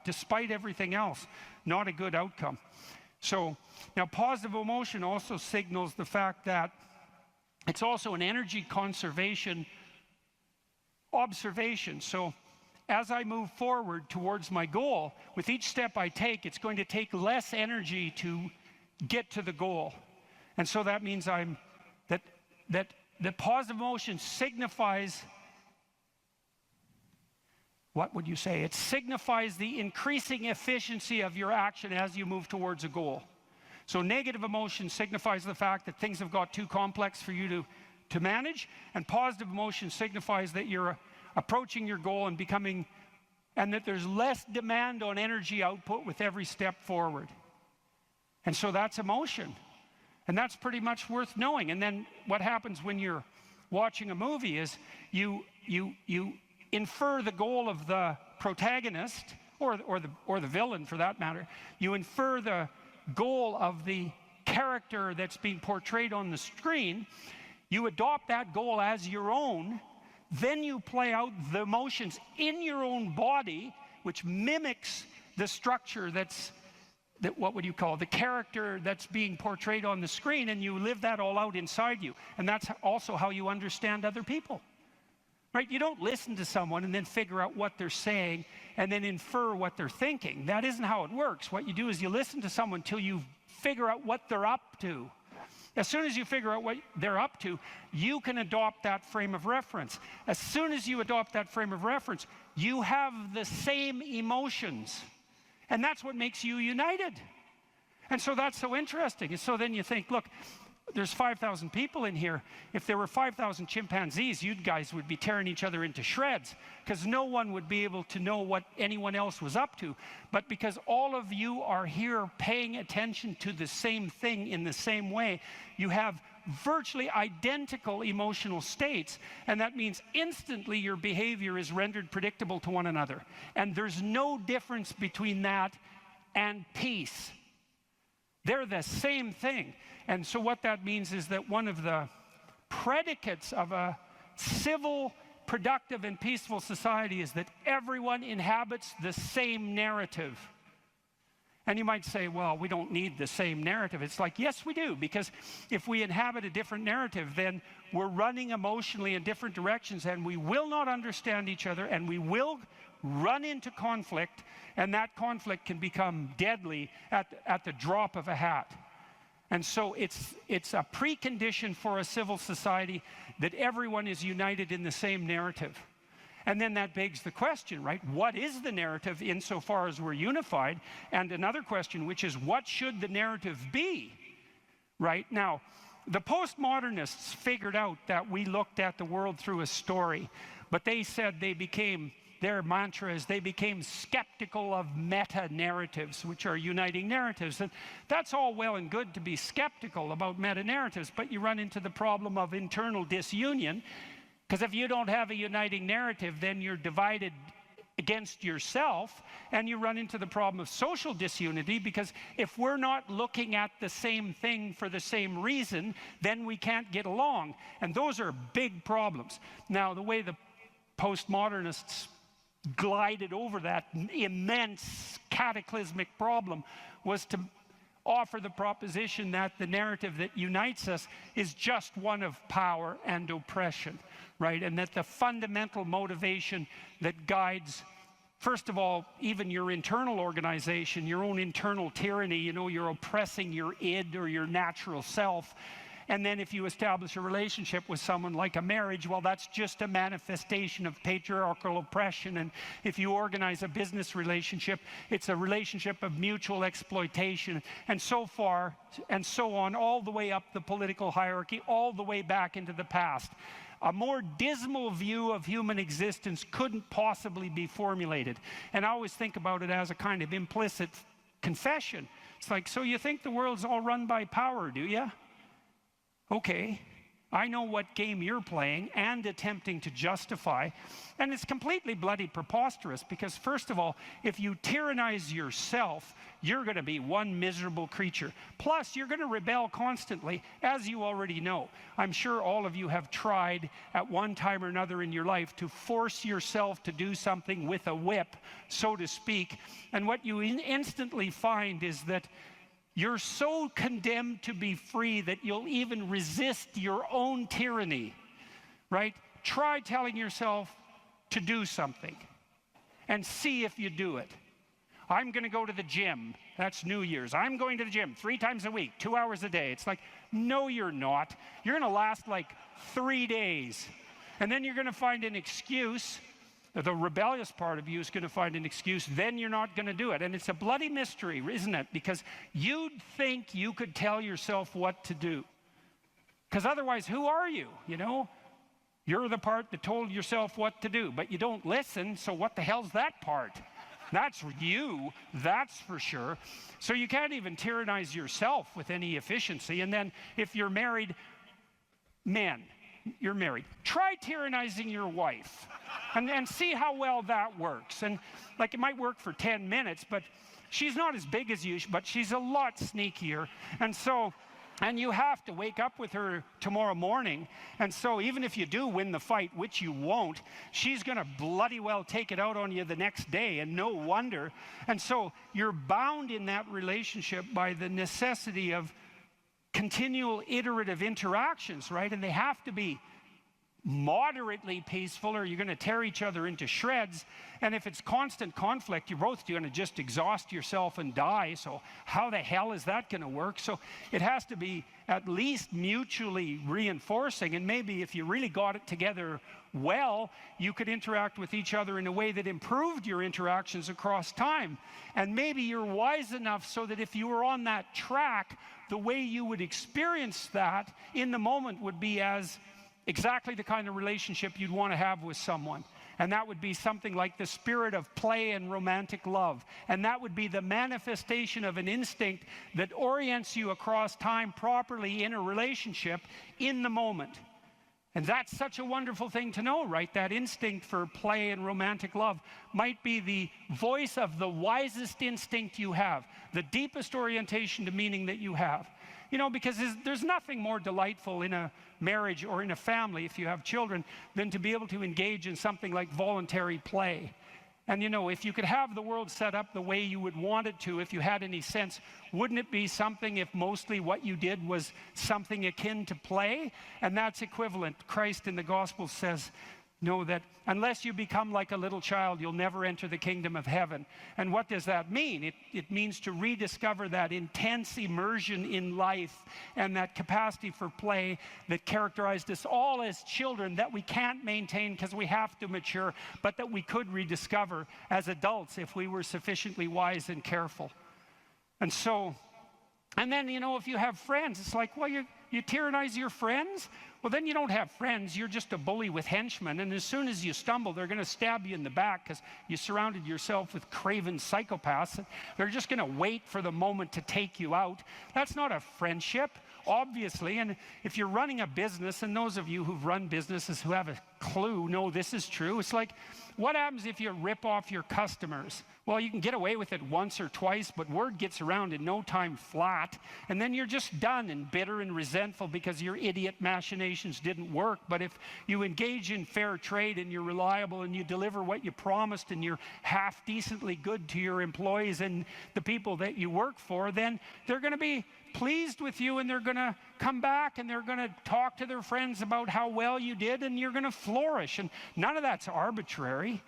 despite everything else. Not a good outcome. So now positive emotion also signals the fact that it's also an energy conservation observation. So as I move forward towards my goal, with each step I take, it's going to take less energy to get to the goal. And so that means that the positive emotion signifies, what would you say? It signifies the increasing efficiency of your action as you move towards a goal. So negative emotion signifies the fact that things have got too complex for you to manage, and positive emotion signifies that you're approaching your goal and becoming, and that there's less demand on energy output with every step forward. And so that's emotion. And that's pretty much worth knowing. And then what happens when you're watching a movie is you infer the goal of the protagonist, or the villain for that matter. You infer the goal of the character that's being portrayed on the screen. You adopt that goal as your own. Then you play out the emotions in your own body, which mimics the structure what would you call the character that's being portrayed on the screen, and you live that all out inside you. And that's also how you understand other people, right? You don't listen to someone and then figure out what they're saying and then infer what they're thinking. That isn't how it works. What you do is you listen to someone till you figure out what they're up to. As soon as you figure out what they're up to, you can adopt that frame of reference. As soon as you adopt that frame of reference, you have the same emotions. And that's what makes you united. And so that's so interesting. And so then you think, look, there's 5,000 people in here. If there were 5,000 chimpanzees, you guys would be tearing each other into shreds, because no one would be able to know what anyone else was up to. But because all of you are here paying attention to the same thing in the same way, you have virtually identical emotional states, and that means instantly your behavior is rendered predictable to one another. And there's no difference between that and peace. They're the same thing. And so what that means is that one of the predicates of a civil, productive, and peaceful society is that everyone inhabits the same narrative. And you might say, well, we don't need the same narrative. It's like, yes, we do, because if we inhabit a different narrative, then we're running emotionally in different directions, and we will not understand each other, and we will run into conflict, and that conflict can become deadly at the drop of a hat. And so it's a precondition for a civil society that everyone is united in the same narrative. And then that begs the question, right? What is the narrative insofar as we're unified? And another question, which is, what should the narrative be? Right? Now, the postmodernists figured out that we looked at the world through a story, but they said their mantra is they became skeptical of meta-narratives, which are uniting narratives. And that's all well and good to be skeptical about meta-narratives, but you run into the problem of internal disunion. Because if you don't have a uniting narrative, then you're divided against yourself, and you run into the problem of social disunity, because if we're not looking at the same thing for the same reason, then we can't get along. And those are big problems. Now, the way the postmodernists glided over that immense cataclysmic problem was to offer the proposition that the narrative that unites us is just one of power and oppression, right? And that the fundamental motivation that guides, first of all, even your internal organization, your own internal tyranny, you know, you're oppressing your id or your natural self. And then if you establish a relationship with someone like a marriage, well, that's just a manifestation of patriarchal oppression. And if you organize a business relationship, it's a relationship of mutual exploitation, and so far and so on, all the way up the political hierarchy, all the way back into the past. A more dismal view of human existence couldn't possibly be formulated. And I always think about it as a kind of implicit confession. It's like, so you think the world's all run by power, do you? Okay. I know what game you're playing and attempting to justify. And it's completely bloody preposterous because, first of all, if you tyrannize yourself, you're going to be one miserable creature. Plus, you're going to rebel constantly, as you already know. I'm sure all of you have tried at one time or another in your life to force yourself to do something with a whip, so to speak. And what you instantly find is that you're so condemned to be free that you'll even resist your own tyranny, right? Try telling yourself to do something and see if you do it. I'm going to go to the gym. That's New Year's. I'm going to the gym 3 times a week, 2 hours a day. It's like, no, you're not. You're going to last like 3 days. And then you're going to find an excuse. The rebellious part of you is going to find an excuse, then you're not going to do it. And it's a bloody mystery, isn't it? Because you'd think you could tell yourself what to do. Because otherwise, who are you, you know? You're the part that told yourself what to do, but you don't listen, so what the hell's that part? That's you, that's for sure. So you can't even tyrannize yourself with any efficiency. And then if you're married, men, you're married, try tyrannizing your wife and see how well that works. And like, it might work for 10 minutes, but she's not as big as you, but she's a lot sneakier. And you have to wake up with her tomorrow morning. And so even if you do win the fight, which you won't, she's going to bloody well take it out on you the next day, and no wonder. And so you're bound in that relationship by the necessity of continual iterative interactions, right? And they have to be moderately peaceful, or you're going to tear each other into shreds. And if it's constant conflict, you're both going to just exhaust yourself and die. So how the hell is that going to work? So it has to be at least mutually reinforcing. And maybe if you really got it together well, you could interact with each other in a way that improved your interactions across time. And maybe you're wise enough so that if you were on that track, the way you would experience that in the moment would be as exactly the kind of relationship you'd want to have with someone. And that would be something like the spirit of play and romantic love. And that would be the manifestation of an instinct that orients you across time properly in a relationship in the moment. And that's such a wonderful thing to know, right? That instinct for play and romantic love might be the voice of the wisest instinct you have, the deepest orientation to meaning that you have. You know, because there's nothing more delightful in a marriage or in a family, if you have children, than to be able to engage in something like voluntary play. And you know, if you could have the world set up the way you would want it to, if you had any sense, wouldn't it be something if mostly what you did was something akin to play? And that's equivalent. Christ in the gospel says, know that unless you become like a little child, you'll never enter the kingdom of heaven. And what does that mean? It means to rediscover that intense immersion in life and that capacity for play that characterized us all as children that we can't maintain because we have to mature, but that we could rediscover as adults if we were sufficiently wise and careful. And so, and then, you know, if you have friends, it's like, well, you tyrannize your friends? Well, then you don't have friends. You're just a bully with henchmen. And as soon as you stumble, they're going to stab you in the back because you surrounded yourself with craven psychopaths. They're just going to wait for the moment to take you out. That's not a friendship, obviously. And if you're running a business, and those of you who've run businesses who have a clue know this is true, it's like, what happens if you rip off your customers? Well, you can get away with it once or twice, but word gets around in no time flat, and then you're just done and bitter and resentful because your idiot machinations didn't work. But if you engage in fair trade and you're reliable and you deliver what you promised and you're half decently good to your employees and the people that you work for, then they're going to be pleased with you, and they're going to come back and they're going to talk to their friends about how well you did, and you're going to flourish. And none of that's arbitrary.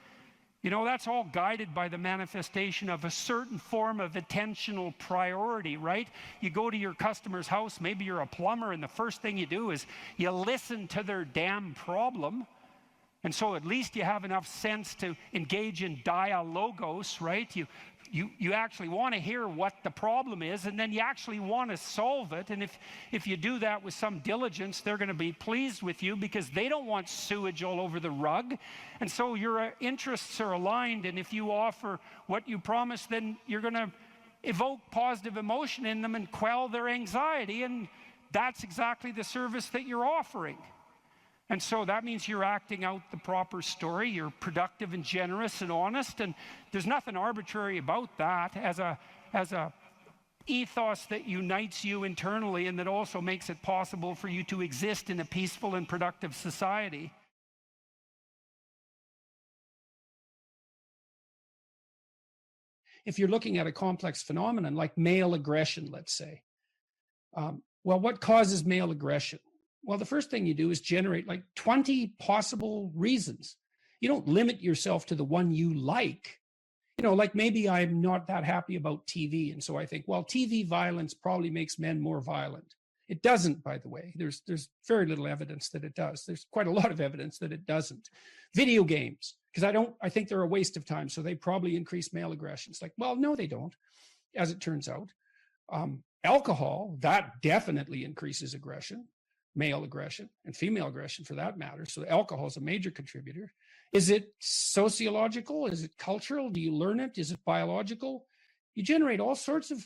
You know, that's all guided by the manifestation of a certain form of attentional priority, right? You go to your customer's house, maybe you're a plumber, and the first thing you do is you listen to their damn problem. And so at least you have enough sense to engage in dialogos, right? You actually want to hear what the problem is, and then you actually want to solve it. And if you do that with some diligence, they're going to be pleased with you because they don't want sewage all over the rug. And so your interests are aligned, and if you offer what you promise, then you're going to evoke positive emotion in them and quell their anxiety, and that's exactly the service that you're offering. And so that means you're acting out the proper story, you're productive and generous and honest, and there's nothing arbitrary about that as a ethos that unites you internally and that also makes it possible for you to exist in a peaceful and productive society. If you're looking at a complex phenomenon like male aggression, let's say, well, what causes male aggression? Well, the first thing you do is generate like 20 possible reasons. You don't limit yourself to the one you like. You know, like maybe I'm not that happy about TV. And so I think, well, TV violence probably makes men more violent. It doesn't, by the way. There's very little evidence that it does. There's quite a lot of evidence that it doesn't. Video games, because I think they're a waste of time. So they probably increase male aggression. It's like, well, no, they don't, as it turns out. Alcohol, that definitely increases aggression. Male aggression and female aggression for that matter. So alcohol is a major contributor. Is it sociological? Is it cultural? Do you learn it? Is it biological? You generate all sorts of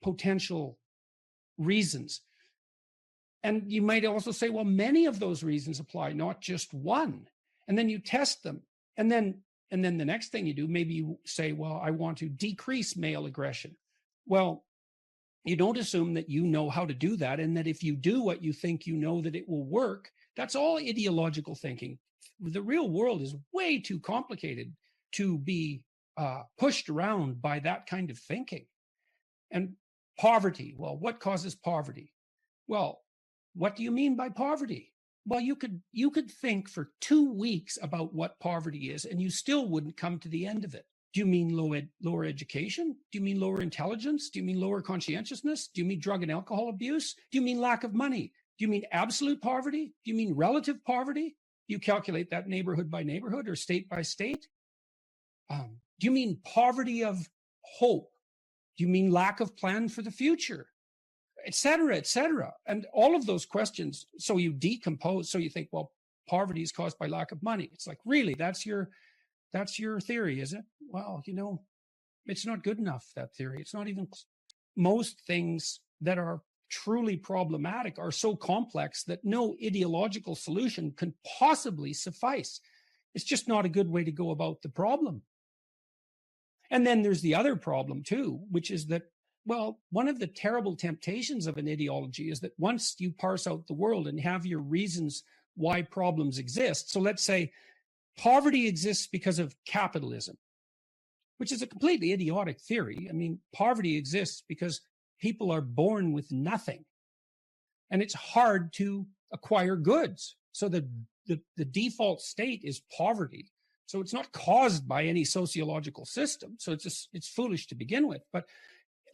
potential reasons. And you might also say, well, many of those reasons apply, not just one. And then you test them. And then the next thing you do, maybe you say, well, I want to decrease male aggression. Well, you don't assume that you know how to do that, and that if you do what you think you know, that it will work. That's all ideological thinking. The real world is way too complicated to be pushed around by that kind of thinking. And poverty, well, what causes poverty? Well, what do you mean by poverty? Well, you could think for 2 weeks about what poverty is, and you still wouldn't come to the end of it. Do you mean lower education? Do you mean lower intelligence? Do you mean lower conscientiousness? Do you mean drug and alcohol abuse? Do you mean lack of money? Do you mean absolute poverty? Do you mean relative poverty? Do you calculate that neighborhood by neighborhood or state by state? Do you mean poverty of hope? Do you mean lack of plan for the future? Et cetera, et cetera. And all of those questions, so you decompose, so you think, well, poverty is caused by lack of money. It's like, really, that's your theory, is it? Well, you know, it's not good enough, that theory. It's not even, most things that are truly problematic are so complex that no ideological solution can possibly suffice. It's just not a good way to go about the problem. And then there's the other problem too, which is that, well, one of the terrible temptations of an ideology is that once you parse out the world and have your reasons why problems exist. So let's say poverty exists because of capitalism, which is a completely idiotic theory. I mean, poverty exists because people are born with nothing, and it's hard to acquire goods. So the default state is poverty. So it's not caused by any sociological system. So it's foolish to begin with. But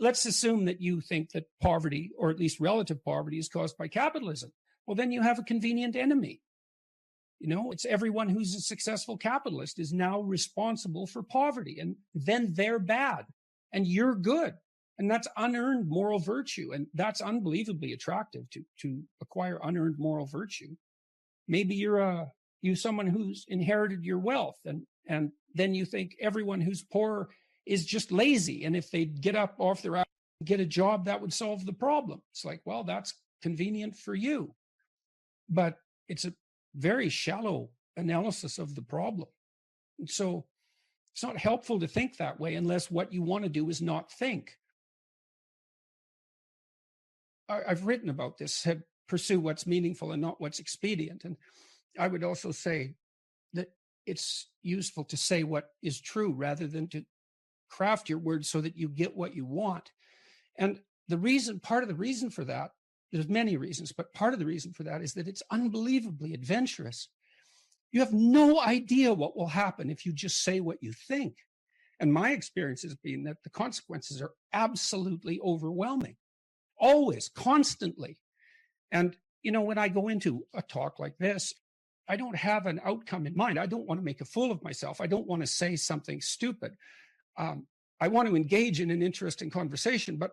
let's assume that you think that poverty, or at least relative poverty, is caused by capitalism. Well, then you have a convenient enemy. You know, it's everyone who's a successful capitalist is now responsible for poverty, and then they're bad and you're good. And that's unearned moral virtue. And that's unbelievably attractive to acquire unearned moral virtue. Maybe you're someone who's inherited your wealth, and then you think everyone who's poor is just lazy. And if they get up off their ass and get a job, that would solve the problem. It's like, well, that's convenient for you. But it's a very shallow analysis of the problem. And so it's not helpful to think that way unless what you want to do is not think. I've written about this, pursue what's meaningful and not what's expedient. And I would also say that it's useful to say what is true rather than to craft your words so that you get what you want. And part of the reason for that, there's many reasons, but part of the reason for that is that it's unbelievably adventurous. You have no idea what will happen if you just say what you think. And my experience has been that the consequences are absolutely overwhelming. Always, constantly. And, you know, when I go into a talk like this, I don't have an outcome in mind. I don't want to make a fool of myself. I don't want to say something stupid. I want to engage in an interesting conversation, but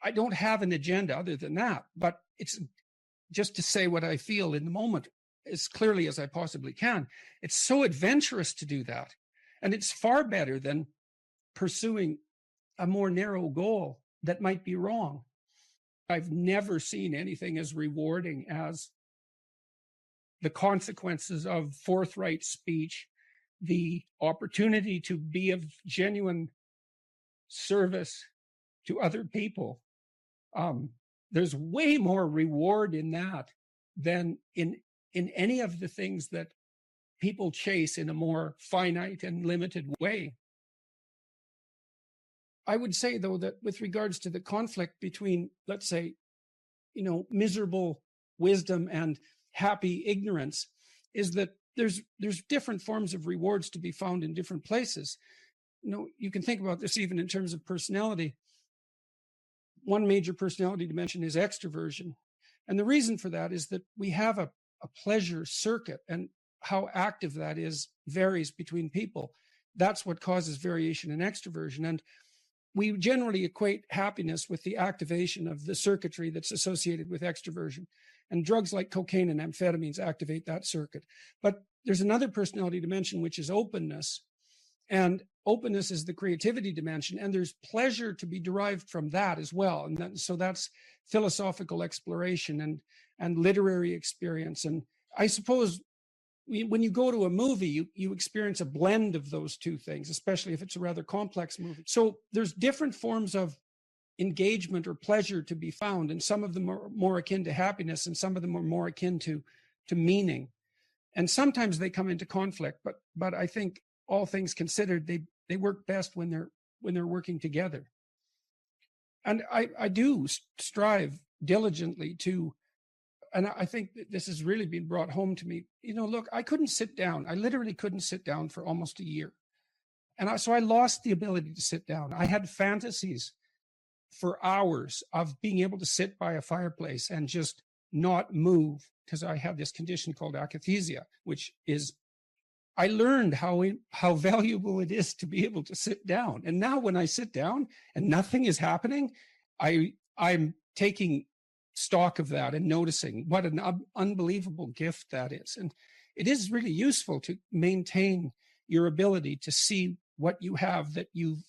I don't have an agenda other than that. But it's just to say what I feel in the moment as clearly as I possibly can. It's so adventurous to do that. And it's far better than pursuing a more narrow goal that might be wrong. I've never seen anything as rewarding as the consequences of forthright speech, the opportunity to be of genuine service to other people. There's way more reward in that than in any of the things that people chase in a more finite and limited way. I would say, though, that with regards to the conflict between, let's say, miserable wisdom and happy ignorance, is that there's different forms of rewards to be found in different places. You can think about this even in terms of personality. One major personality dimension is extroversion. And the reason for that is that we have a pleasure circuit, and how active that is varies between people. That's what causes variation in extroversion. And we generally equate happiness with the activation of the circuitry that's associated with extroversion. And drugs like cocaine and amphetamines activate that circuit. But there's another personality dimension, which is openness. And openness is the creativity dimension. And there's pleasure to be derived from that as well. And so that's philosophical exploration and literary experience. And I suppose when you go to a movie, you experience a blend of those two things, especially if it's a rather complex movie. So there's different forms of engagement or pleasure to be found, and some of them are more akin to happiness, and some of them are more akin to meaning. And sometimes they come into conflict, but I think all things considered, they work best when they're working together. And I do strive diligently to. And I think that this has really been brought home to me. Look, I couldn't sit down. I literally couldn't sit down for almost a year. And so I lost the ability to sit down. I had fantasies for hours of being able to sit by a fireplace and just not move, because I have this condition called akathisia, which is, I learned how valuable it is to be able to sit down. And now when I sit down and nothing is happening, I'm taking stock of that and noticing what an unbelievable gift that is. And it is really useful to maintain your ability to see what you have that you've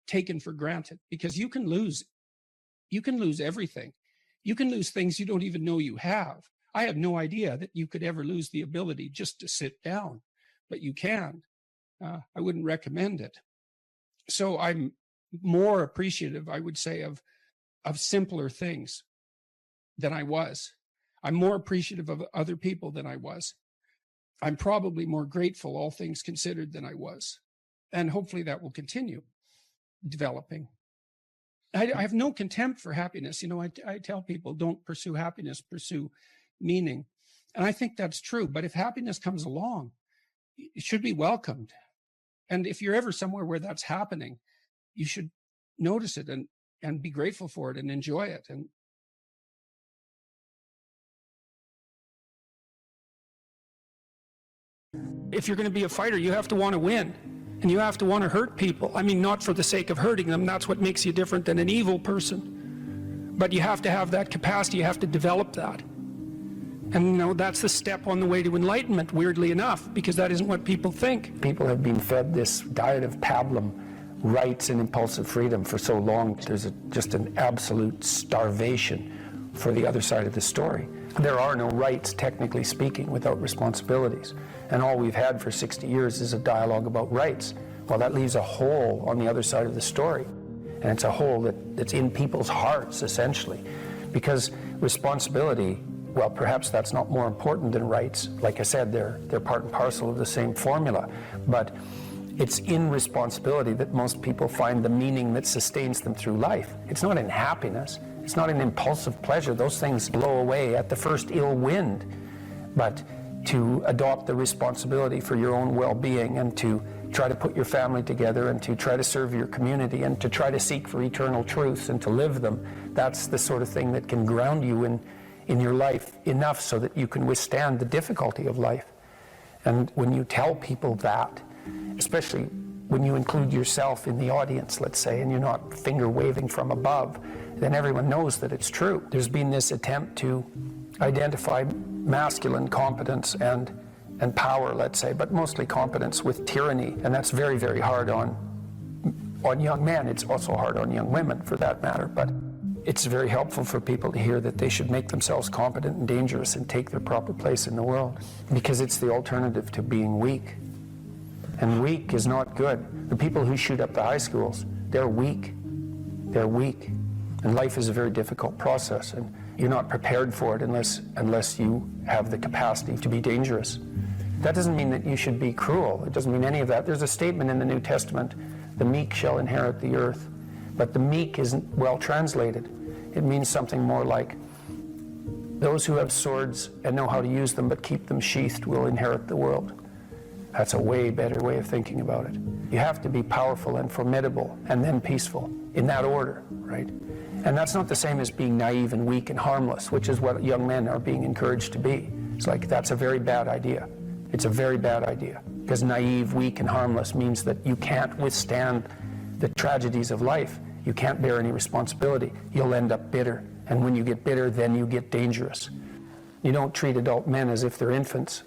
taken for granted, because you can lose everything. You can lose things you don't even know you have. I had no idea that you could ever lose the ability just to sit down, but you can. I wouldn't recommend it. So I'm more appreciative, I would say, of simpler things than I was. I'm more appreciative of other people than I was. I'm probably more grateful, all things considered, than I was. And hopefully that will continue developing. I have no contempt for happiness. I tell people, don't pursue happiness, pursue meaning. And I think that's true. But if happiness comes along, it should be welcomed. And if you're ever somewhere where that's happening, you should notice it and be grateful for it and enjoy it. And if you're going to be a fighter, you have to want to win, and you have to want to hurt people. I mean, not for the sake of hurting them. That's what makes you different than an evil person. But you have to have that capacity. You have to develop that. And, that's the step on the way to enlightenment, weirdly enough, because that isn't what people think. People have been fed this diet of pablum, rights and impulsive freedom for so long. There's just an absolute starvation for the other side of the story. There are no rights, technically speaking, without responsibilities. And all we've had for 60 years is a dialogue about rights. Well, that leaves a hole on the other side of the story. And it's a hole that's in people's hearts, essentially. Because responsibility, well, perhaps that's not more important than rights. Like I said, they're part and parcel of the same formula. But it's in responsibility that most people find the meaning that sustains them through life. It's not in happiness. It's not an impulsive pleasure. Those things blow away at the first ill wind. But to adopt the responsibility for your own well-being and to try to put your family together and to try to serve your community and to try to seek for eternal truths and to live them, that's the sort of thing that can ground you in your life enough so that you can withstand the difficulty of life. And when you tell people that, especially when you include yourself in the audience, let's say, and you're not finger waving from above, then everyone knows that it's true. There's been this attempt to identify masculine competence and power, let's say, but mostly competence with tyranny, and that's very, very hard on on young men. It's also hard on young women, for that matter. But it's very helpful for people to hear that they should make themselves competent and dangerous and take their proper place in the world, because it's the alternative to being weak. And weak is not good. The people who shoot up the high schools, they're weak. They're weak. And life is a very difficult process, and you're not prepared for it unless you have the capacity to be dangerous. That doesn't mean that you should be cruel. It doesn't mean any of that. There's a statement in the New Testament, the meek shall inherit the earth. But the meek isn't well translated. It means something more like, those who have swords and know how to use them but keep them sheathed will inherit the world. That's a way better way of thinking about it. You have to be powerful and formidable and then peaceful, in that order, right? And that's not the same as being naive and weak and harmless, which is what young men are being encouraged to be. It's like, that's a very bad idea. It's a very bad idea, because naive, weak, and harmless means that you can't withstand the tragedies of life. You can't bear any responsibility. You'll end up bitter. And when you get bitter, then you get dangerous. You don't treat adult men as if they're infants.